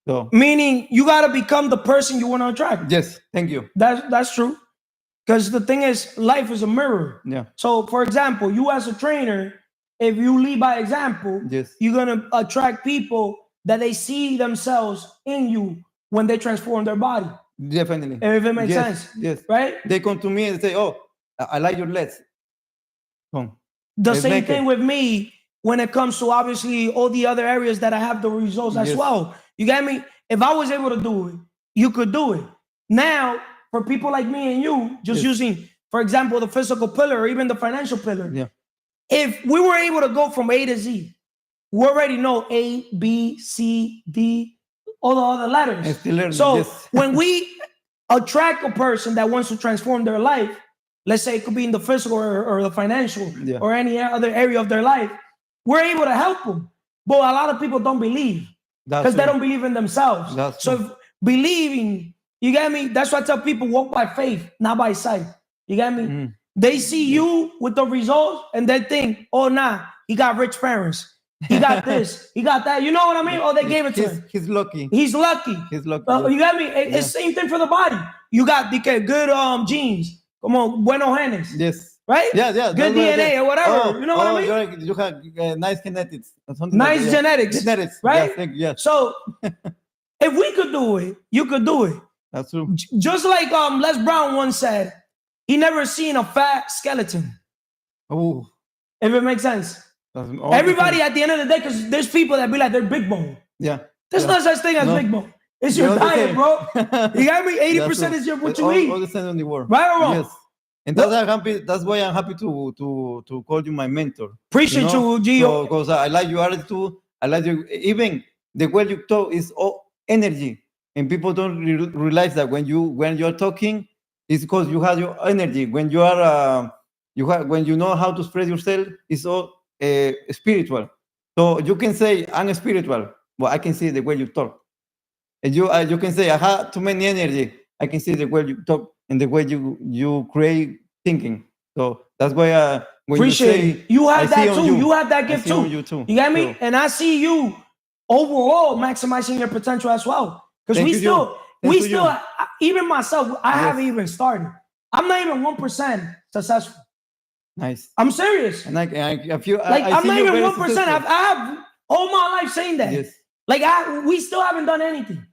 So Meaning you gotta become the person you want to attract. yes, thank you. That's true. Because the thing is, life is a mirror. Yeah. So, for example, you as a trainer, if you lead by example, Yes. you're gonna attract people that they see themselves in you when they transform their body. Definitely. If it makes Yes, sense, yes. right? They come to me and say, "Oh, I like your legs." Come. The Let's same make thing it. with me when it comes to obviously all the other areas that I have the results as Yes. well. You get me? If I was able to do it, you could do it. Now, for people like me and you, just Yes. using, for example, the physical pillar or even the financial pillar, Yeah. if we were able to go from A to Z, we already know A, B, C, D, all the other letters. And still learning, So yes. when we attract a person that wants to transform their life, let's say it could be in the physical or the financial Yeah. or any other area of their life, we're able to help them. But a lot of people don't believe That's because they true. don't believe in themselves. That's So true. if believing, you get me? That's why I tell people walk by faith, not by sight. You get me? Mm. They see you with the results and they think, oh, nah, he got rich parents. He got this, he got that. You know what I mean? Oh, they gave it to him. He's lucky. He's lucky. He's lucky. You yes. got me? It's the same thing for the body. You got good genes. Come on, buenos genes. Yes. Right? Yeah, yeah. Good that's what I DNA said. or whatever. You know what I mean? You have nice genetics. Or something Nice like that. genetics. Genetics. Right? Yes, thank you. Yes. So if we could do it, you could do it. That's true. Just like Les Brown once said, he never seen a fat skeleton. Oh, If it makes sense. all Everybody the at the end of the day, because there's people that be like they're big bone. yeah. There's Yeah. no such thing as No. big bone. It's They're your all the diet, same. bro. You got me? 80% That's true. is your what It's you all eat. the same in the world. Right or wrong? Yes. And that's why I'm happy to call you my mentor. Appreciate you, Gio. Because I like your attitude. I like you. Even the way you talk is all energy, and people don't realize that when you're talking, it's because you have your energy. When you are when you know how to express yourself, it's all spiritual. So you can say I'm spiritual, but I can see the way you talk. And you can say I have too many energy. I can see the way you talk and the way you create thinking. So that's why when Appreciate you it. say You I have see that on too. you, You have that I gift see on too. you too. You get me? So, And I see you overall maximizing your potential as well. Because Thank we you, still, Joe. Thank we you, still, Joe. even myself, I Yes. haven't even started. I'm not even 1% successful. nice. I'm serious. And I feel Like I I'm see not you even very 1%. successful. I have all my life saying that. Yes. Like we still haven't done anything.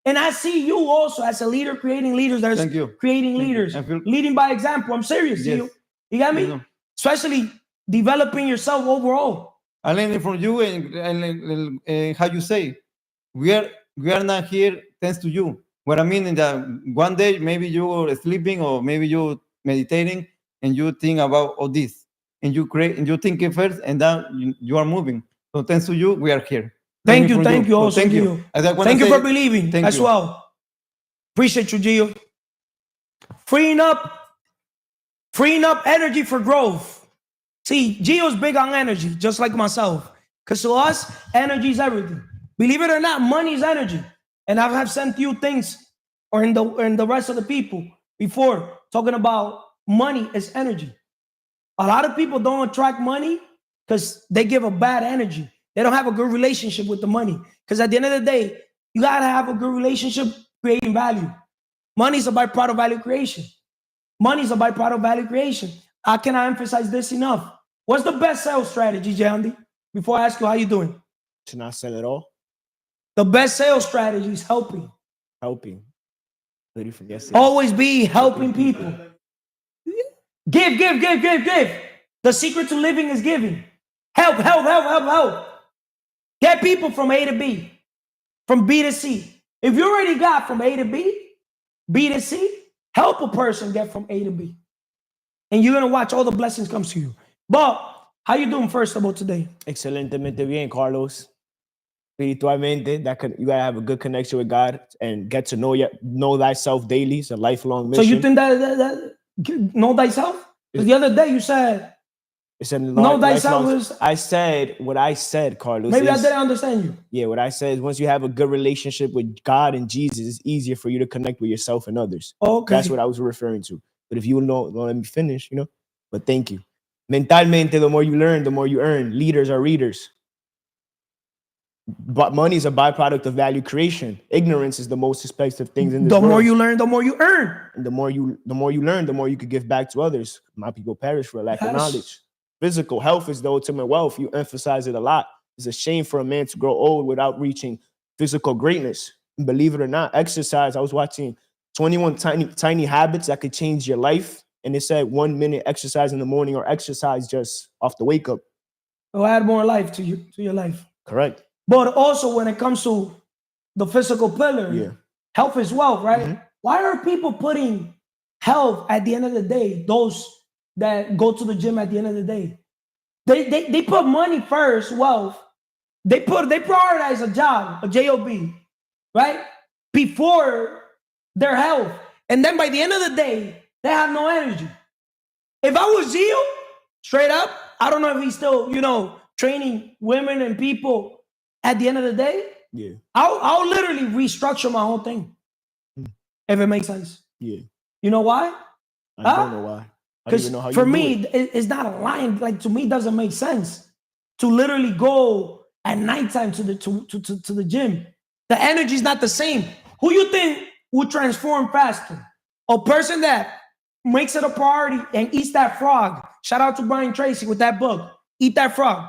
And I see you also as a leader creating leaders. There's Thank you. creating Thank you. leaders, I feel- leading by example. I'm serious. Yes. Gio. You got me? I know. Especially developing yourself overall. I learned from you and how you say we are not here thanks to you. What I mean is that one day maybe you were sleeping or maybe you meditating and you think about all this and you create and you think it first and then you are moving. So thanks to you, we are here. Thank you from so So thank Gio. you. And I wanna Thank you say- for believing thank as you. well. Appreciate you, Gio. Freeing up energy for growth. See, Gio's big on energy, just like myself. Because to us, energy is everything. Believe it or not, money is energy. And I have sent you things, or in the rest of the people before, talking about money is energy. A lot of people don't attract money because they give a bad energy. They don't have a good relationship with the money. Because at the end of the day, you gotta have a good relationship creating value. Money is a byproduct of value creation. Money is a byproduct of value creation. How can I emphasize this enough? What's the best sales strategy, Jandy? Before I ask you how you doing, To not sell at all, the best sales strategy is helping. helping. What do you forget? Always be helping people. Give. The secret to living is giving. Help. Get people from A to B, from B to C. If you already got from A to B, B to C, help a person get from A to B. And you're going to watch all the blessings come to you. But how you doing first of all today? Excelentemente bien, Carlos. Espiritualmente, you gotta have a good connection with God and get to know thyself daily. It's a lifelong So mission. you think that know thyself? Because the other day you said It's a know thyself lifelong. is. I said what I said, Carlos. Maybe I is- didn't understand you. Yeah, what I said is once you have a good relationship with God and Jesus, it's easier for you to connect with yourself and others. Okay. That's what I was referring to. But if you don't let me finish, But thank you. Mentalmente, the more you learn, the more you earn. Leaders are readers. But money is a byproduct of value creation. Ignorance is the most expensive things in this The world. more you learn, the more you earn. And the more you learn, the more you could give back to others. My people perish for a lack of Yes. knowledge. Physical health is the ultimate wealth. You emphasize it a lot. It's a shame for a man to grow old without reaching physical greatness. And believe it or not, exercise. I was watching 21 tiny habits that could change your life. And it said 1 minute exercise in the morning or exercise just off the wake up. It'll add more life to your life. Correct. But also when it comes to the physical pillar, Yeah. health is wealth, right? Mhm. Why are people putting health at the end of the day? Those that go to the gym at the end of the day, they put money first, wealth. They prioritize a job, a job, right, before their health, and then by the end of the day, they have no energy. If I was Gio, straight up, I don't know if he's still, training women and people. At the end of the day, Yeah. I'll literally restructure my whole thing. If it makes sense. Yeah. You know why? I don't know why. I don't Because even know how you for do me, it. it's not aligned. Like to me, it doesn't make sense to literally go at nighttime to the gym. The energy is not the same. Who you think will transform faster? A person that makes it a priority and eats that frog. Shout out to Brian Tracy with that book. Eat that frog.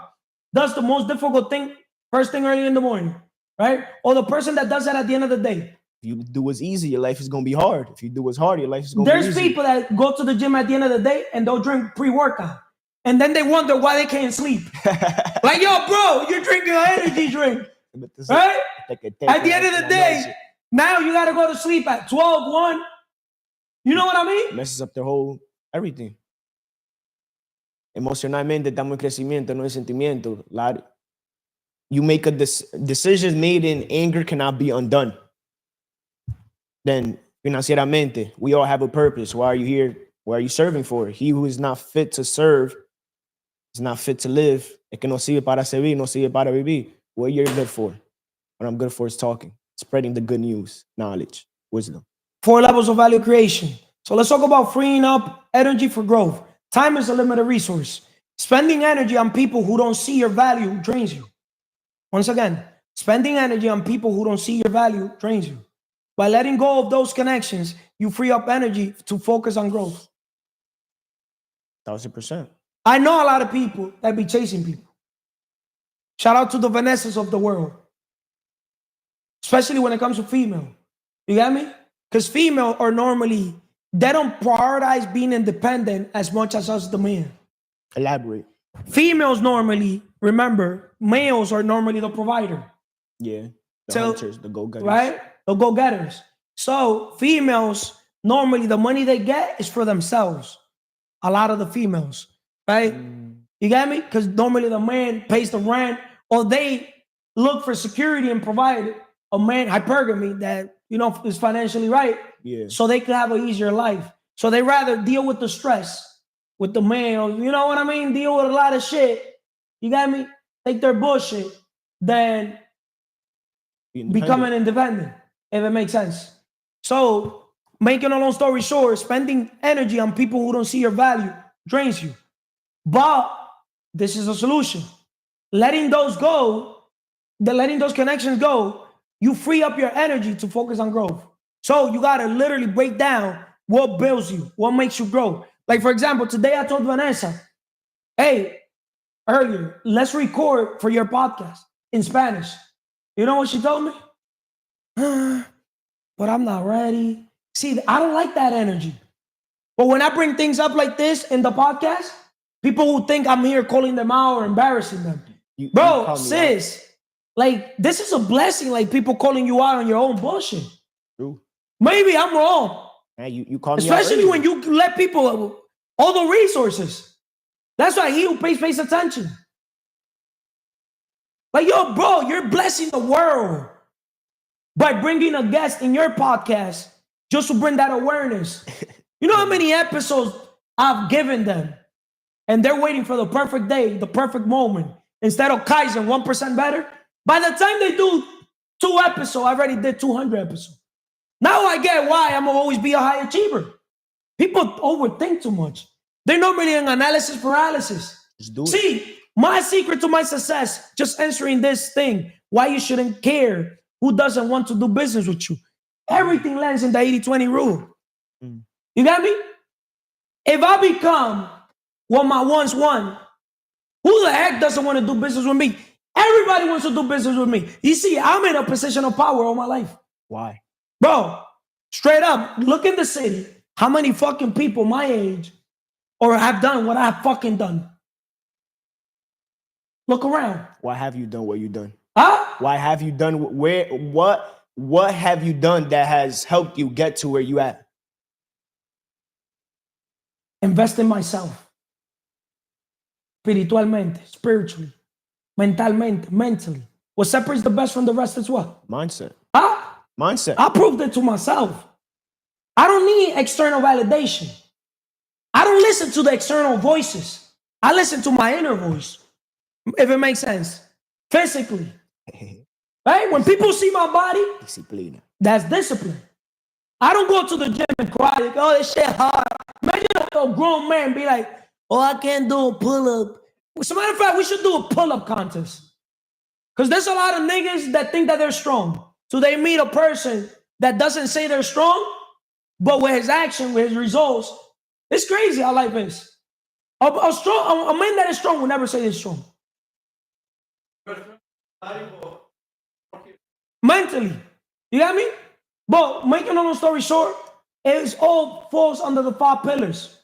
Does the most difficult thing first thing early in the morning, right? Or the person that does that at the end of the day. If you do what's easy, your life is gonna be hard. If you do what's hard, your life is gonna be There's easy. people that go to the gym at the end of the day and they'll drink pre-workout. And then they wonder why they can't sleep. Like, yo, bro, you're drinking an energy drink, right? At the end of the day, now you got to go to sleep at 12, 1. You know what I mean? Messes up their whole everything. Emocionalmente estamos en crecimiento, no en sentimiento. You make a decisions made in anger cannot be undone. Then financieramente, we all have a purpose. Why are you here? What are you serving for? He who is not fit to serve is not fit to live. Es que no sirve para servir, no sirve para vivir. What you're good for? What I'm good for is talking, spreading the good news, knowledge, wisdom. 4 levels of value creation. So let's talk about freeing up energy for growth. Time is a limited resource. Spending energy on people who don't see your value drains you. Once again, spending energy on people who don't see your value drains you. By letting go of those connections, you free up energy to focus on growth. 1000%. I know a lot of people that be chasing people. Shout out to the Vanessas of the world. Especially when it comes to female. You get me? Because female are normally, they don't prioritize being independent as much as us, the man. Elaborate. Females normally, remember, males are normally the provider. Yeah. The So, hunters, the go-getters. right? The go-getters. So females, normally the money they get is for themselves. A lot of the females, right? You get me? Because normally the man pays the rent or they look for security and provide a man hypergamy that, is financially right. Yeah. So they could have an easier life. So they rather deal with the stress with the man, you know what I mean? Deal with a lot of shit. You got me? Take their bullshit than becoming independent, if it makes sense. So, making a long story short, spending energy on people who don't see your value drains you. But this is a solution. Letting those connections go, you free up your energy to focus on growth. So you gotta literally break down what builds you, what makes you grow. Like, for example, today I told Vanessa, hey, earlier, let's record for your podcast in Spanish. You know what she told me? But I'm not ready. See, I don't like that energy. But when I bring things up like this in the podcast, people will think I'm here calling them out or embarrassing them. Bro, sis, like, this is a blessing, like people calling you out on your own bullshit. True. Maybe I'm wrong. Hey, you call me Especially when you let people all the resources. That's why he who pays attention. Like, yo, bro, you're blessing the world by bringing a guest in your podcast just to bring that awareness. You know how many episodes I've given them, and they're waiting for the perfect day, the perfect moment. Instead of Kaizen, 1% better. By the time they do 2 episodes, I already did 200 episodes. Now I get why I'm gonna always be a high achiever. People overthink too much. They're normally in analysis paralysis. Just do it. See, my secret to my success, just answering this thing, why you shouldn't care who doesn't want to do business with you. Everything lands in the 80-20 rule. Mm. You got me? If I become what my once won, who the heck doesn't want to do business with me? Everybody wants to do business with me. You see, I'm in a position of power all my life. Why? Bro, straight up, look in the city. How many fucking people my age or have done what I've fucking done? Look around. Why have you done what you done? Huh? Why have you done what have you done that has helped you get to where you at? Invest in myself. Espiritualmente, spiritually, mentalmente, mentally. What separates the best from the rest is what? Mindset. Huh? Mindset. I proved it to myself. I don't need external validation. I don't listen to the external voices. I listen to my inner voice, if it makes sense. Physically. Right? When people see my body, Disciplina. that's discipline. I don't go to the gym and cry, like, oh, this shit hard. Imagine a grown man be like, oh, I can't do a pull-up. As a matter of fact, we should do a pull-up contest. Because there's a lot of niggas that think that they're strong. So they meet a person that doesn't say they're strong, but with his action, with his results, it's crazy how life is. A man that is strong will never say they're strong. Mentally. You got me? But making a long story short, it all falls under the 5 pillars.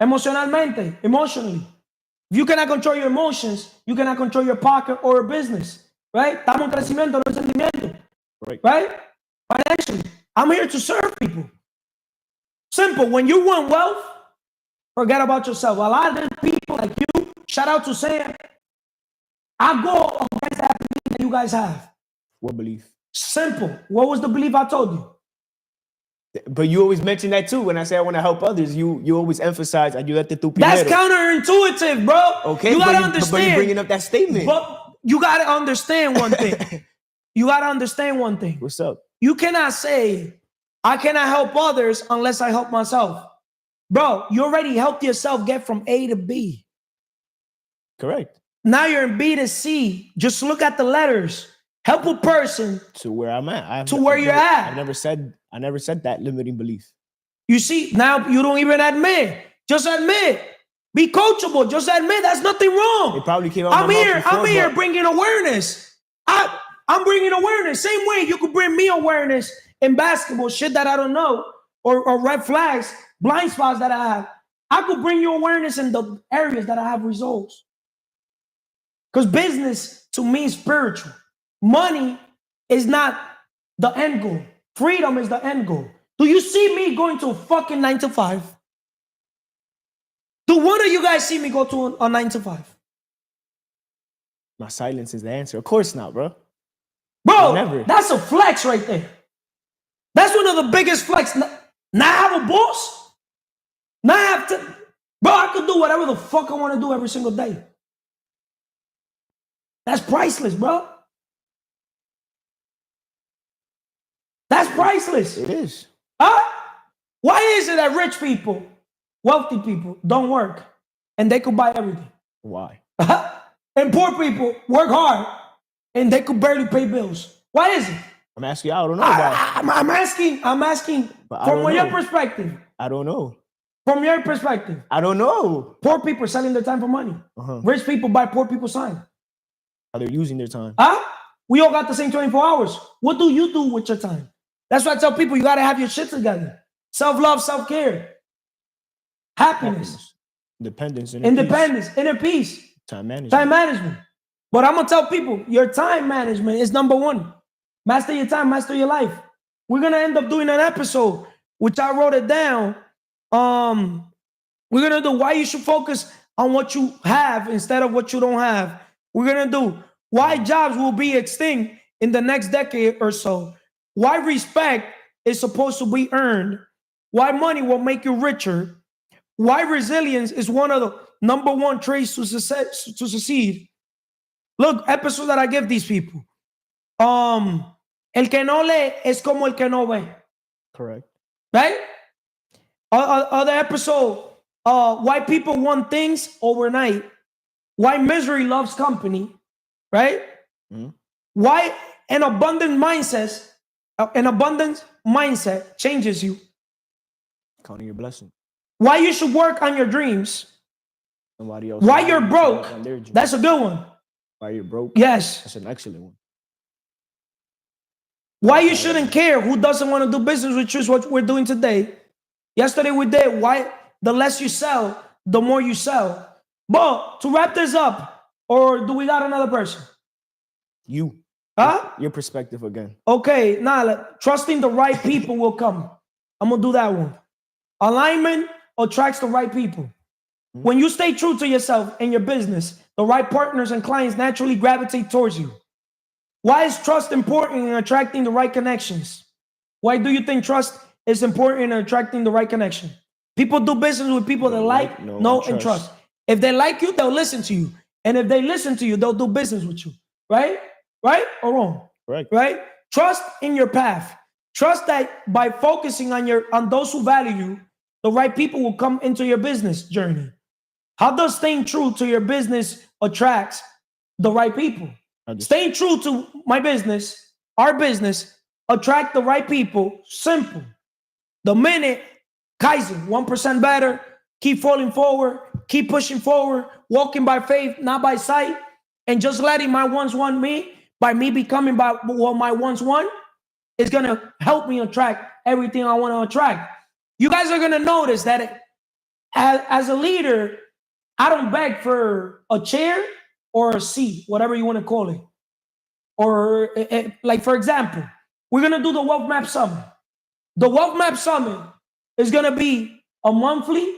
Emocionalmente, emotionally. If you cannot control your emotions, you cannot control your pocket or your business. Right? Estamos en crecimiento, no en sentimiento. Right? Financially. I'm here to serve people. Simple. When you want wealth, forget about yourself. A lot of people like you, shout out to Sam, I go against that belief that you guys have. What belief? Simple. What was the belief I told you? But you always mention that too. When I say I want to help others, you always emphasize ayúdate tú That's primero. counterintuitive, bro. Okay, you gotta but understand. But you're bringing up that statement. But you gotta understand one thing. You gotta understand one thing. What's up? You cannot say, I cannot help others unless I help myself. Bro, you already helped yourself get from A to B. Correct. Now you're in B to C. Just look at the letters. Help a person To where I'm at. to where you're at. I never said that limiting belief. You see, now you don't even admit. Just admit. Be coachable. Just admit there's nothing wrong. It probably came out I'm my mouth here. before, I'm here but bringing awareness. I'm bringing awareness. Same way you could bring me awareness in basketball, shit that I don't know, or red flags, blind spots that I have. I could bring you awareness in the areas that I have results. Because business to me is spiritual. Money is not the end goal. Freedom is the end goal. Do you see me going to a fucking 9 to 5? Do one of you guys see me go to a 9 to 5? my silence is the answer. Of course not, bro. Bro, Never. that's a flex right there. That's one of the biggest flex. Now I have a boss. Now I have to, bro, I could do whatever the fuck I want to do every single day. That's priceless, bro. That's priceless. It is. Huh? Why is it that rich people, wealthy people, don't work and they could buy everything? Why? And poor people work hard and they could barely pay bills. Why is it? I'm asking you. I don't know about it. I'm asking But I from don't your know. perspective. I don't know. From your perspective. I don't know. Poor people selling their time for money. Uh-huh. Rich people buy poor people's time. How they're using their time. Huh? We all got the same 24 hours. What do you do with your time? That's why I tell people you got to have your shit together. Self-love, self-care. Happiness. Independence. Inner Independence. Inner peace. peace. Time management. Time management. But I'm going to tell people your time management is number one. Master your time, master your life. We're going to end up doing an episode, which I wrote it down. We're going to do why you should focus on what you have instead of what you don't have. We're going to do why jobs will be extinct in the next decade or so, why respect is supposed to be earned, why money will make you richer, why resilience is one of the number one traits to succeed. Look, episodes that I give these people. El que no lee es como el que no ve. Correct. Right? Other episode, why people want things overnight, why misery loves company, right? Mm-hmm. Why an abundant mindset changes you. Counting your blessing. Why you should work on your dreams. Somebody else. Why you're broke. on their dream. That's a good one. Why you're broke. Yes. That's an excellent one. Why you shouldn't care who doesn't want to do business with you is what we're doing today. Yesterday we did why the less you sell, the more you sell. But to wrap this up, or do we got another person? You. Huh? Your perspective again. Okay, now trusting the right people will come. I'm gonna do that one. Alignment attracts the right people. When you stay true to yourself and your business, the right partners and clients naturally gravitate towards you. Why is trust important in attracting the right connections? Why do you think trust is important in attracting the right connection? People do business with people they like, know, and trust. If they like you, they'll listen to you. And if they listen to you, they'll do business with you. Right? Right or wrong? Right. Right? Trust in your path. Trust that by focusing on those who value you, the right people will come into your business journey. How does staying true to your business attract the right people? Staying true to my business, our business, attract the right people. Simple. The minute Kaizen, 1% better, keep falling forward, keep pushing forward, walking by faith, not by sight, and just letting my ones want me, by me becoming by what my ones want, is going to help me attract everything I want to attract. You guys are going to notice that as a leader, I don't beg for a chair or a seat, whatever you want to call it. Or like, for example, we're going to do the Wealth Map Summit. The Wealth Map Summit is going to be a monthly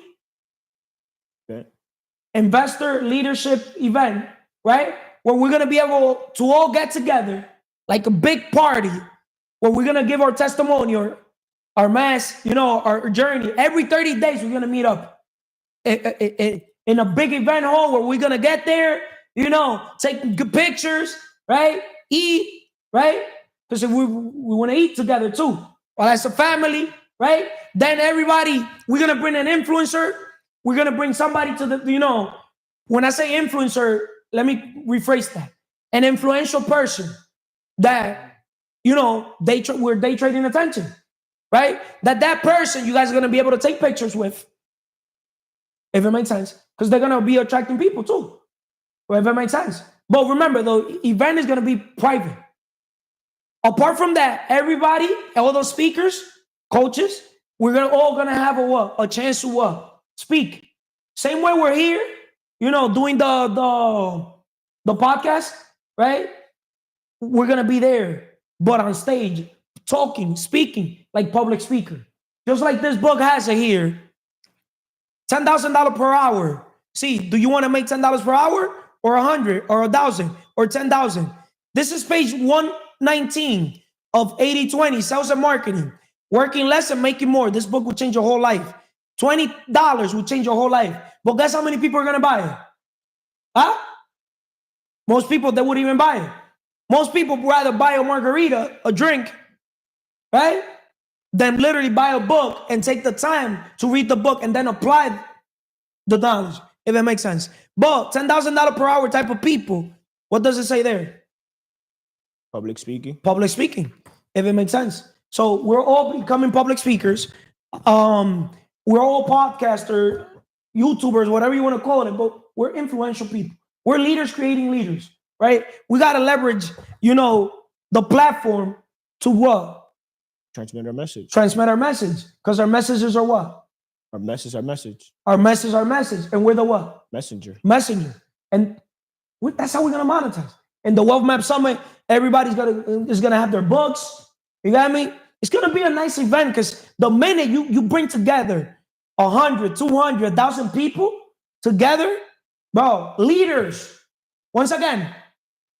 investor leadership event, right? Where we're going to be able to all get together like a big party where we're going to give our testimony or our mass, our journey. Every 30 days, we're going to meet up in a big event hall where we're going to get there, take good pictures, right? Eat, right? Because we want to eat together too. Well, as a family, right? Then everybody, we're going to bring an influencer. We're going to bring somebody to the, when I say influencer, let me rephrase that. An influential person that, we're day trading attention, right? That person you guys are going to be able to take pictures with, if it makes sense, because they're going to be attracting people too, if it makes sense. But remember, the event is going to be private. Apart from that, everybody, all those speakers, coaches, we're all going to have a chance to speak. Same way we're here, doing the podcast, right? We're going to be there, but on stage, talking, speaking, like public speaker. Just like this book has it here. $10,000 per hour. See, do you want to make $10 per hour or 100 or 1,000 or 10,000? This is page 119 of 80/20 sales and marketing. Working less and making more. This book will change your whole life. $20 will change your whole life. But guess how many people are going to buy it? Huh? Most people, they wouldn't even buy it. Most people would rather buy a margarita, a drink, right? Than literally buy a book and take the time to read the book and then apply the knowledge, if it makes sense. But $10,000 per hour type of people, what does it say there? Public speaking. Public speaking, if it makes sense. So we're all becoming public speakers. We're all podcasters, YouTubers, whatever you want to call it, but we're influential people. We're leaders creating leaders, right? We got to leverage, the platform to what? Transmit our message. Transmit our message. Because our messages are what? Our message, our message. Our message, our message. And we're the what? Messenger. Messenger. And that's how we're going to monetize. And the Wealth Map Summit, everybody's is gonna have their books. You got me? It's going to be a nice event because the minute you bring together 100, 200, 1,000 people together, bro, leaders. Once again,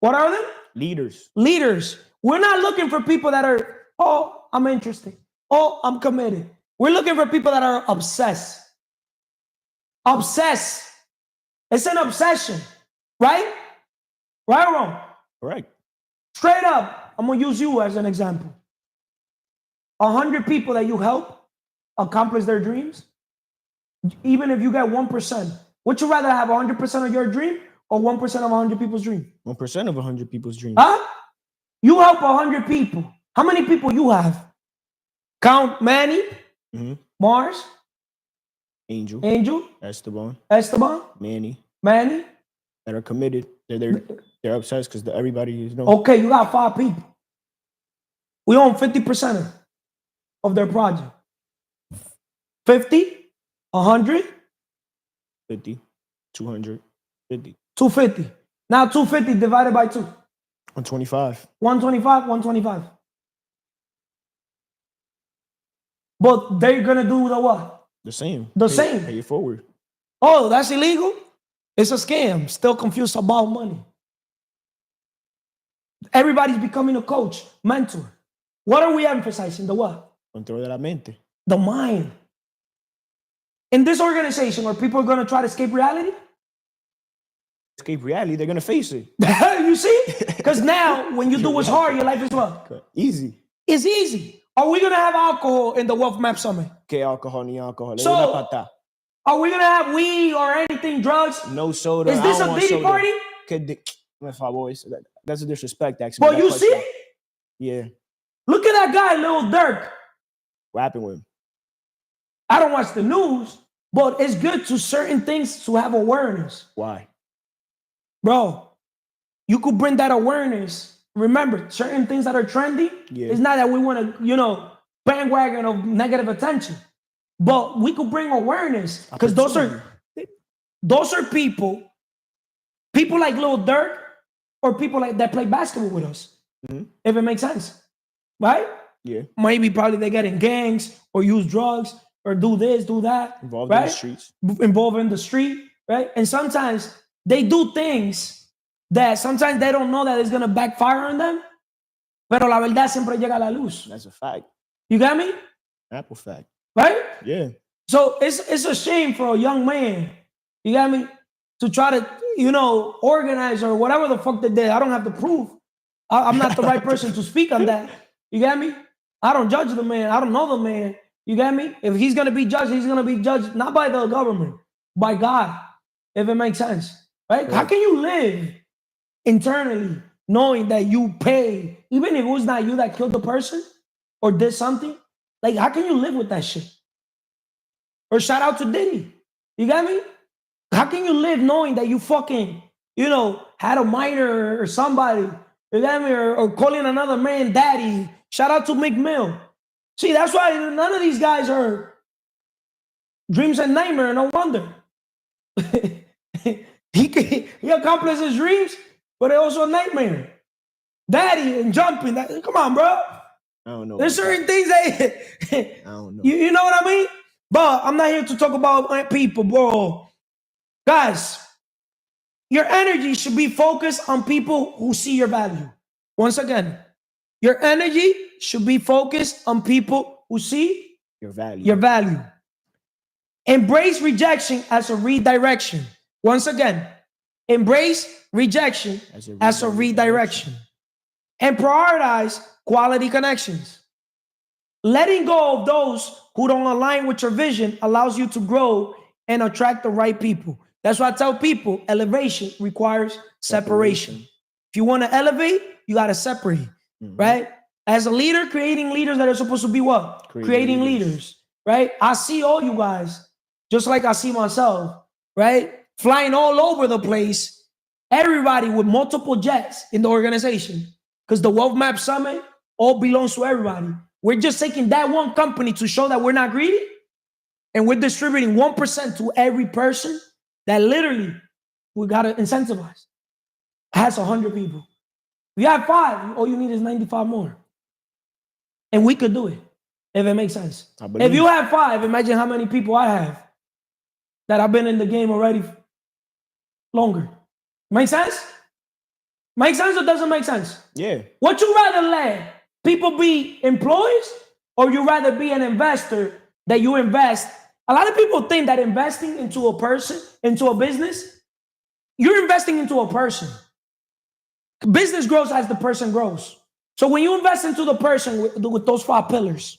What are they? Leaders. Leaders. We're not looking for people that are, oh, I'm interested. Oh, I'm committed. We're looking for people that are obsessed. Obsessed. It's an obsession, right? Right or wrong? Correct. Straight up, I'm going to use you as an example. 100 people that you help accomplish their dreams, even if you get 1%, would you rather have 100% of your dream or 1% of 100 people's dream? 1% of 100 people's dreams. Huh? You help 100 people. How many people you have? Count Manny, Mhm. Mars, Angel, Angel, Esteban, Esteban, Manny, Manny. that are committed. They're obsessed because everybody is Okay, you got 5 people. We own 50% of their project. 50, 100, 50, 200, 50. 250. Now 250 divided by 2. 125. 125, 125. But they're going to do the what? The same. The same. Pay it forward. Oh, that's illegal? It's a scam. Still confused about money. Everybody's becoming a coach, mentor. What are we emphasizing? The what? Control de la mente. The mind. In this organization where people are going to try to escape reality, Escape reality, they're going to face it. you see? Because now, when you do what's hard, your life is what? Easy. It's easy. Are we going to have alcohol in the Wealth Map Summit? Que alcohol, ni alcohol. So- Una pata. Are we going to have weed or anything, drugs? No soda. Is I this don't a want Diddy soda. party? Me favor, that's a disrespect, actually. But That you question. see? Yeah. Look at that guy, Lil Durk. Rapping with him. I don't watch the news, but it's good to certain things to have awareness. Why? Bro, you could bring that awareness. Remember, certain things that are trendy, Yeah. it's not that we want to, bandwagon of negative attention. But we could bring awareness because those are people like Lil Durk or people like that play basketball with us. Mhm. If it makes sense, right? Yeah. Maybe probably they get in gangs or use drugs or do this, do that, Involved in right? the streets. Involved in the street, right? And sometimes they do things that sometimes they don't know that it's gonna backfire on them. Pero la verdad siempre llega a la luz. That's a fact. You got me? Apple fact. Right? Yeah. So it's a shame for a young man, you got me, to try to, organize or whatever the fuck they did. I don't have to prove. I'm not the right person to speak on that. You got me? I don't judge the man. I don't know the man. You got me? If he's going to be judged, he's going to be judged not by the government, by God, if it makes sense. Right? How can you live internally knowing that you pay, even if it was not you that killed the person or did something? Like, how can you live with that shit? Or shout out to Diddy. You got me? How can you live knowing that you fucking, had a minor or somebody, you got me, or calling another man daddy? Shout out to McMill. See, that's why none of these guys are dreams and nightmare, no wonder. he accomplished his dreams, but it's also a nightmare. Daddy and jumping. Come on, bro. I don't know. There's certain things that I don't know. you know what I mean? But I'm not here to talk about people, bro. Guys, your energy should be focused on people who see your value. Once again, your energy should be focused on people who see Your value. your value. Embrace rejection as a redirection. Once again, embrace rejection as a redirection. And prioritize quality connections. Letting go of those who don't align with your vision allows you to grow and attract the right people. That's why I tell people elevation requires separation. If you want to elevate, you got to separate, right? As a leader, creating leaders that are supposed to be what? Creating leaders, right? I see all you guys, just like I see myself, right? Flying all over the place. Everybody with multiple jets in the organization. Because the Wealth Map Summit all belongs to everybody. We're just taking that one company to show that we're not greedy. And we're distributing 1% to every person that literally we got to incentivize. It has 100 people. If you have 5, all you need is 95 more. And we could do it, if it makes sense. If you have 5, imagine how many people I have that have been in the game already longer. Make sense? Make sense or doesn't make sense? Yeah. Would you rather let people be employees or you rather be an investor that you invest? A lot of people think that investing into a person, into a business, you're investing into a person. Business grows as the person grows. So when you invest into the person with those 5 pillars,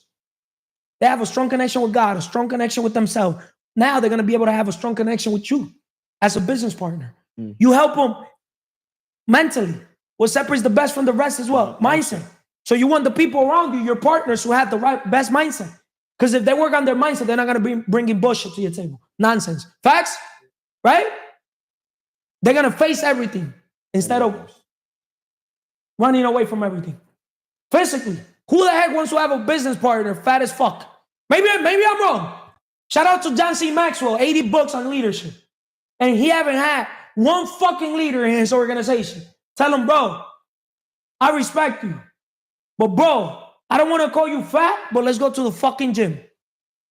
they have a strong connection with God, a strong connection with themselves. Now they're going to be able to have a strong connection with you as a business partner. You help them mentally. What separates the best from the rest as well? Mindset. So you want the people around you, your partners, who have the best mindset. Because if they work on their mindset, they're not going to be bringing bullshit to your table. Nonsense. Facts? Right? They're going to face everything instead of running away from everything. Physically, who the heck wants to have a business partner fat as fuck? Maybe I'm wrong. Shout out to John C. Maxwell, 80 books on leadership. And he haven't had one fucking leader in his organization. Tell him, bro, I respect you. But bro, I don't want to call you fat, but let's go to the fucking gym.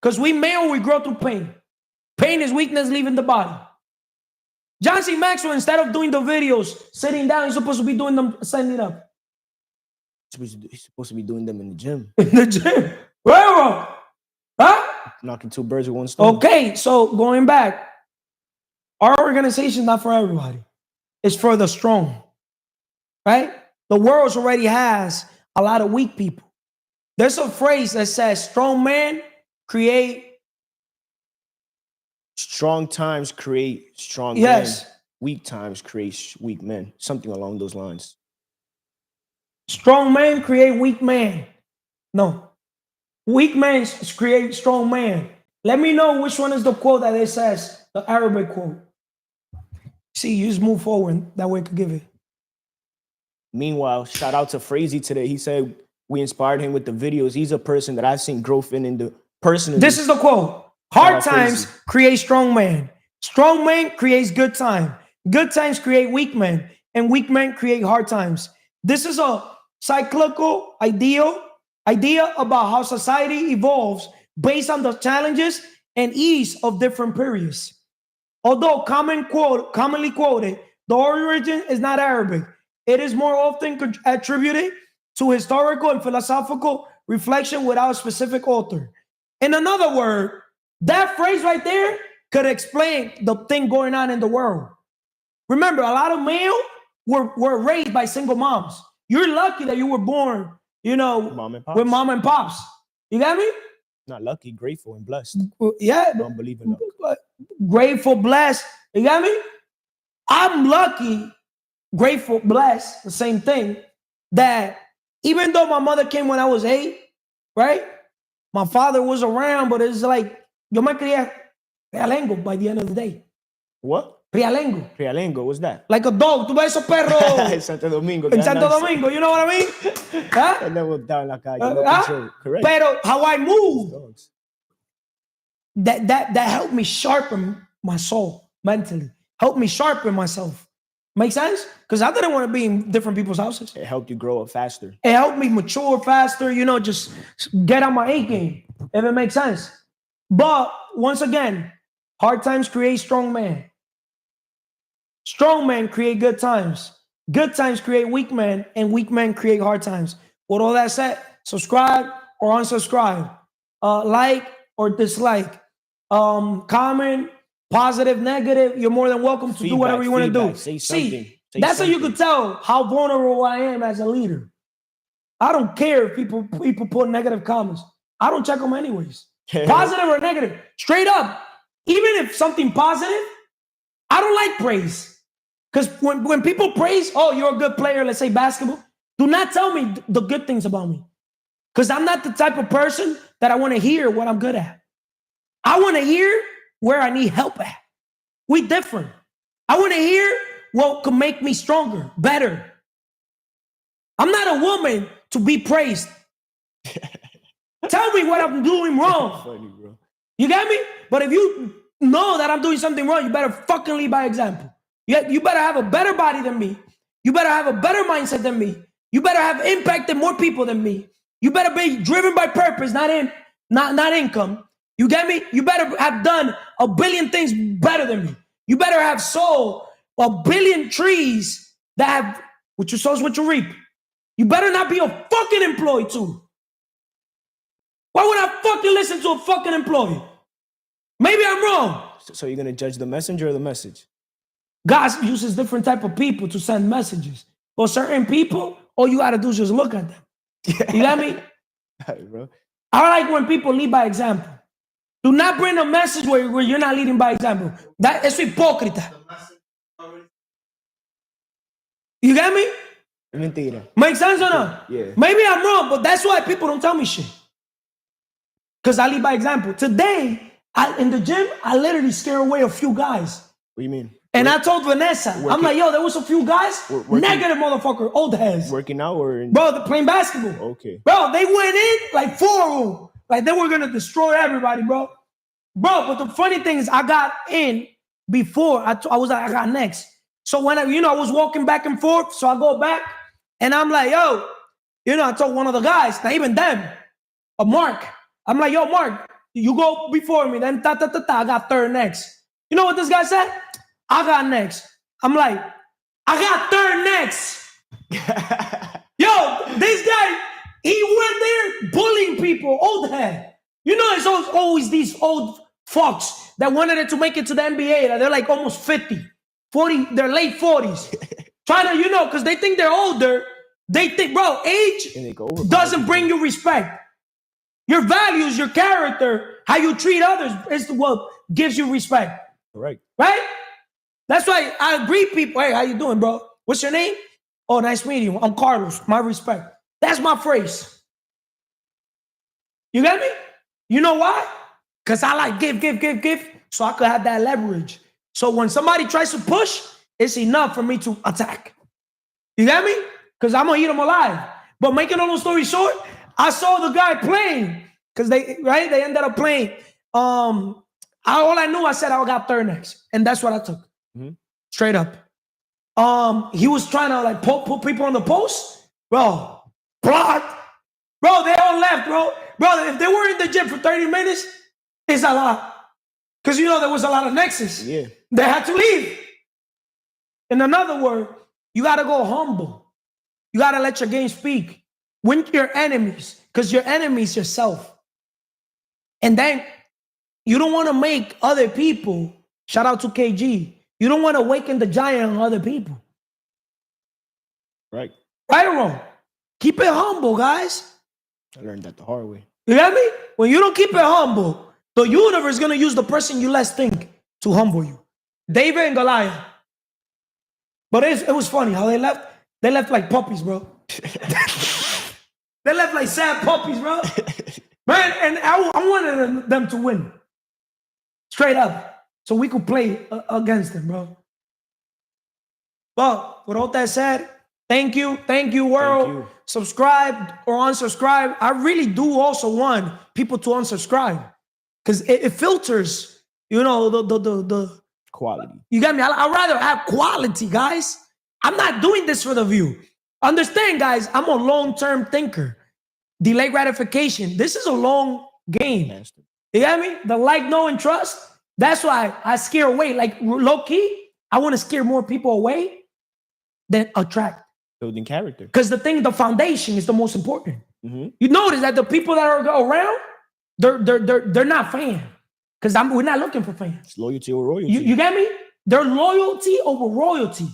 Because we grow through pain. Pain is weakness leaving the body. John C. Maxwell, instead of doing the videos, sitting down, he's supposed to be doing them standing up. He's supposed to be doing them in the gym. In the gym. Bro. Huh? Knocking 2 birds with 1 stone. Okay, so going back, our organization is not for everybody. It's for the strong. Right? The world already has a lot of weak people. There's a phrase that says, strong men create. Strong times create strong Yes. men. Weak times create weak men. Something along those lines. Strong men create weak men. No. Weak men create strong men. Let me know which one is the quote that it says, the Arabic quote. See, you just move forward. That way I could give it. Meanwhile, shout out to Frazee today. He said we inspired him with the videos. He's a person that I've seen growth in the personally. This is the quote. Hard Shout out times Frazee. create strong men. Strong men creates good time. Good times create weak men. And weak men create hard times. This is a cyclical idea about how society evolves based on the challenges and ease of different periods. Although commonly quoted, the origin is not Arabic. It is more often attributed to historical and philosophical reflection without a specific author. In another word, that phrase right there could explain the thing going on in the world. Remember, a lot of males were raised by single moms. You're lucky that you were born, Mom and pops. with mom and pops. You got me? Not lucky, grateful, and blessed. Yeah. Don't believe in luck. Grateful, blessed. You got me? I'm lucky, grateful, blessed, the same thing, that even though my mother came when I was 8, right? My father was around, but it's like, yo me crié realengo by the end of the day. What? Realengo. Realengo, what's that? Like a dog. Tú ves esos perros Santo Domingo. en Santo Domingo, you know what I mean? Huh? And then we'll down la calle. Huh? No control. Correct. Pero how I move, Dogs. that helped me sharpen my soul mentally. Helped me sharpen myself. Make sense? Because I didn't want to be in different people's houses. It helped you grow up faster. It helped me mature faster, just get on my A game, if it makes sense. But once again, hard times create strong men. Strong men create good times. Good times create weak men, and weak men create hard times. With all that said, subscribe or unsubscribe, like or dislike, comment, positive, negative. You're more than welcome to do whatever you want to do. Feedback. Say something. Say That's how you something. could tell how vulnerable I am as a leader. I don't care if people put negative comments. I don't check them anyways. Positive or negative. Straight up. Even if something positive, I don't like praise. Because when people praise, oh, you're a good player, let's say basketball, do not tell me the good things about me. Because I'm not the type of person that I want to hear what I'm good at. I want to hear where I need help at. We different. I want to hear what could make me stronger, better. I'm not a woman to be praised. Tell me what I'm doing wrong. Funny, bro. You got me? But if you know that I'm doing something wrong, you better fucking lead by example. You better have a better body than me. You better have a better mindset than me. You better have impacted more people than me. You better be driven by purpose, not income. You get me? You better have done a billion things better than me. You better have sold a billion trees that have What you sow is what you reap. You better not be a fucking employee too. Why would I fucking listen to a fucking employee? Maybe I'm wrong. So you're gonna judge the messenger or the message? God uses different type of people to send messages. For certain people, all you gotta do is just look at them. You got me? Right, bro. I like when people lead by example. Do not bring a message where you're not leading by example. That es hipócrita. You get me? Mentira. Make sense or not? Yeah. Maybe I'm wrong, but that's why people don't tell me shit. Because I lead by example. Today, in the gym, I literally scare away a few guys. What do you mean? And I told Vanessa, I'm like, yo, there was a few guys, Working- negative motherfucker, old heads. Working out or in, Bro, they're playing basketball. okay. Bro, they went in like 4 of them. Like they were gonna destroy everybody, bro. Bro, but the funny thing is, I got in before I was like, I got next. So when I was walking back and forth, so I go back and I'm like, yo, I told one of the guys, not even them, Mark. I'm like, yo, Mark, you go before me, then I got third next. You know what this guy said? I got next. I'm like, I got third next. Yo, this guy, he went there bullying people, old head. It's always these old fucks that wanted it to make it to the NBA. That they're like almost 50, 40, they're late 40s. Trying to, because they think they're older. They think, bro, age And they go over doesn't bring you respect. Your values, your character, how you treat others is what gives you respect. Correct. Right? That's why I greet people. Hey, how you doing, bro? What's your name? Oh, nice meeting you. I'm Carlos. My respect. That's my phrase. You get me? You know why? Because I like give, so I could have that leverage. So when somebody tries to push, it's enough for me to attack. You get me? Because I'm going to eat them alive. But making a long story short, I saw the guy playing because they ended up playing. All I knew, I said I got third next. And that's what I took. Mm-hmm. Straight up. He was trying to like put people on the post. Bro, blocked. Bro, they all left, bro. Bro, if they were in the gym for 30 minutes, it's a lot. Because there was a lot of nexus. Yeah. They had to leave. In another word, you got to go humble. You got to let your game speak. Win your enemies, because your enemy is yourself. And then you don't want to make other people, shout out to KG, you don't want to awaken the giant on other people. Right. Right or wrong? Keep it humble, guys. I learned that the hard way. You get me? When you don't keep it humble, the universe is going to use the person you less think to humble you. David and Goliath. But it was funny how they left. They left like puppies, bro. They left like sad puppies, bro. Man, and I wanted them to win. Straight up. So we could play against them, bro. But with all that said, thank you, world. Thank you. Subscribe or unsubscribe. I really do also want people to unsubscribe because it filters, the Quality. you got me? I'd rather have quality, guys. I'm not doing this for the view. Understand, guys, I'm a long-term thinker. Delay gratification. This is a long game. Master. You got me? The like, know, and trust. That's why I scare away. Like, low-key, I want to scare more people away than attract. Building character. Because the foundation is the most important. Mm-hmm. You notice that the people that are around, they're not fans. Because we're not looking for fans. It's loyalty or royalty. You get me? They're loyalty over royalty.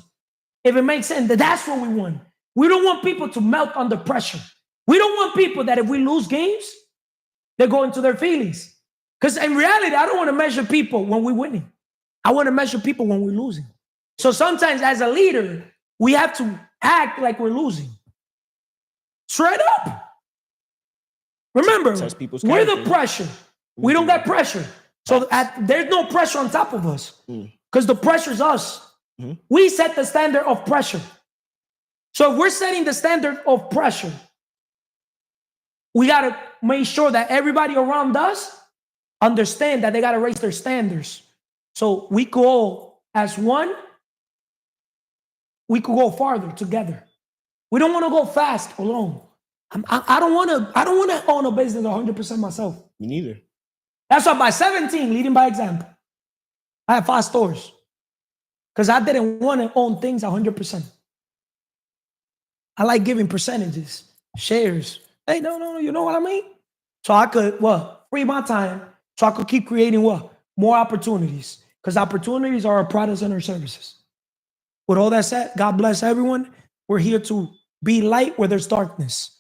If it makes sense, that's what we want. We don't want people to melt under pressure. We don't want people that if we lose games, they go into their feelings. Because in reality, I don't want to measure people when we're winning. I want to measure people when we're losing. So sometimes as a leader, we have to act like we're losing. Straight up. Remember, Test people's we're the character. pressure. We don't get pressure. So there's no pressure on top of us because the pressure's us. Mhm. We set the standard of pressure. So if we're setting the standard of pressure, we got to make sure that everybody around us understand that they got to raise their standards. So we go as one, we could go farther together. We don't want to go fast alone. I don't want to own a business 100% myself. Me neither. That's why by 17, leading by example, I have 5 stores because I didn't want to own things 100%. I like giving percentages, shares. Hey, no, you know what I mean? So I could, free my time so I could keep creating more opportunities, because opportunities are our products and our services. With all that said, God bless everyone. We're here to be light where there's darkness.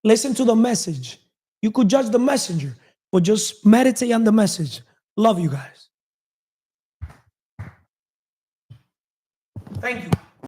Listen to the message. You could judge the messenger, but just meditate on the message. Love you guys. Thank you.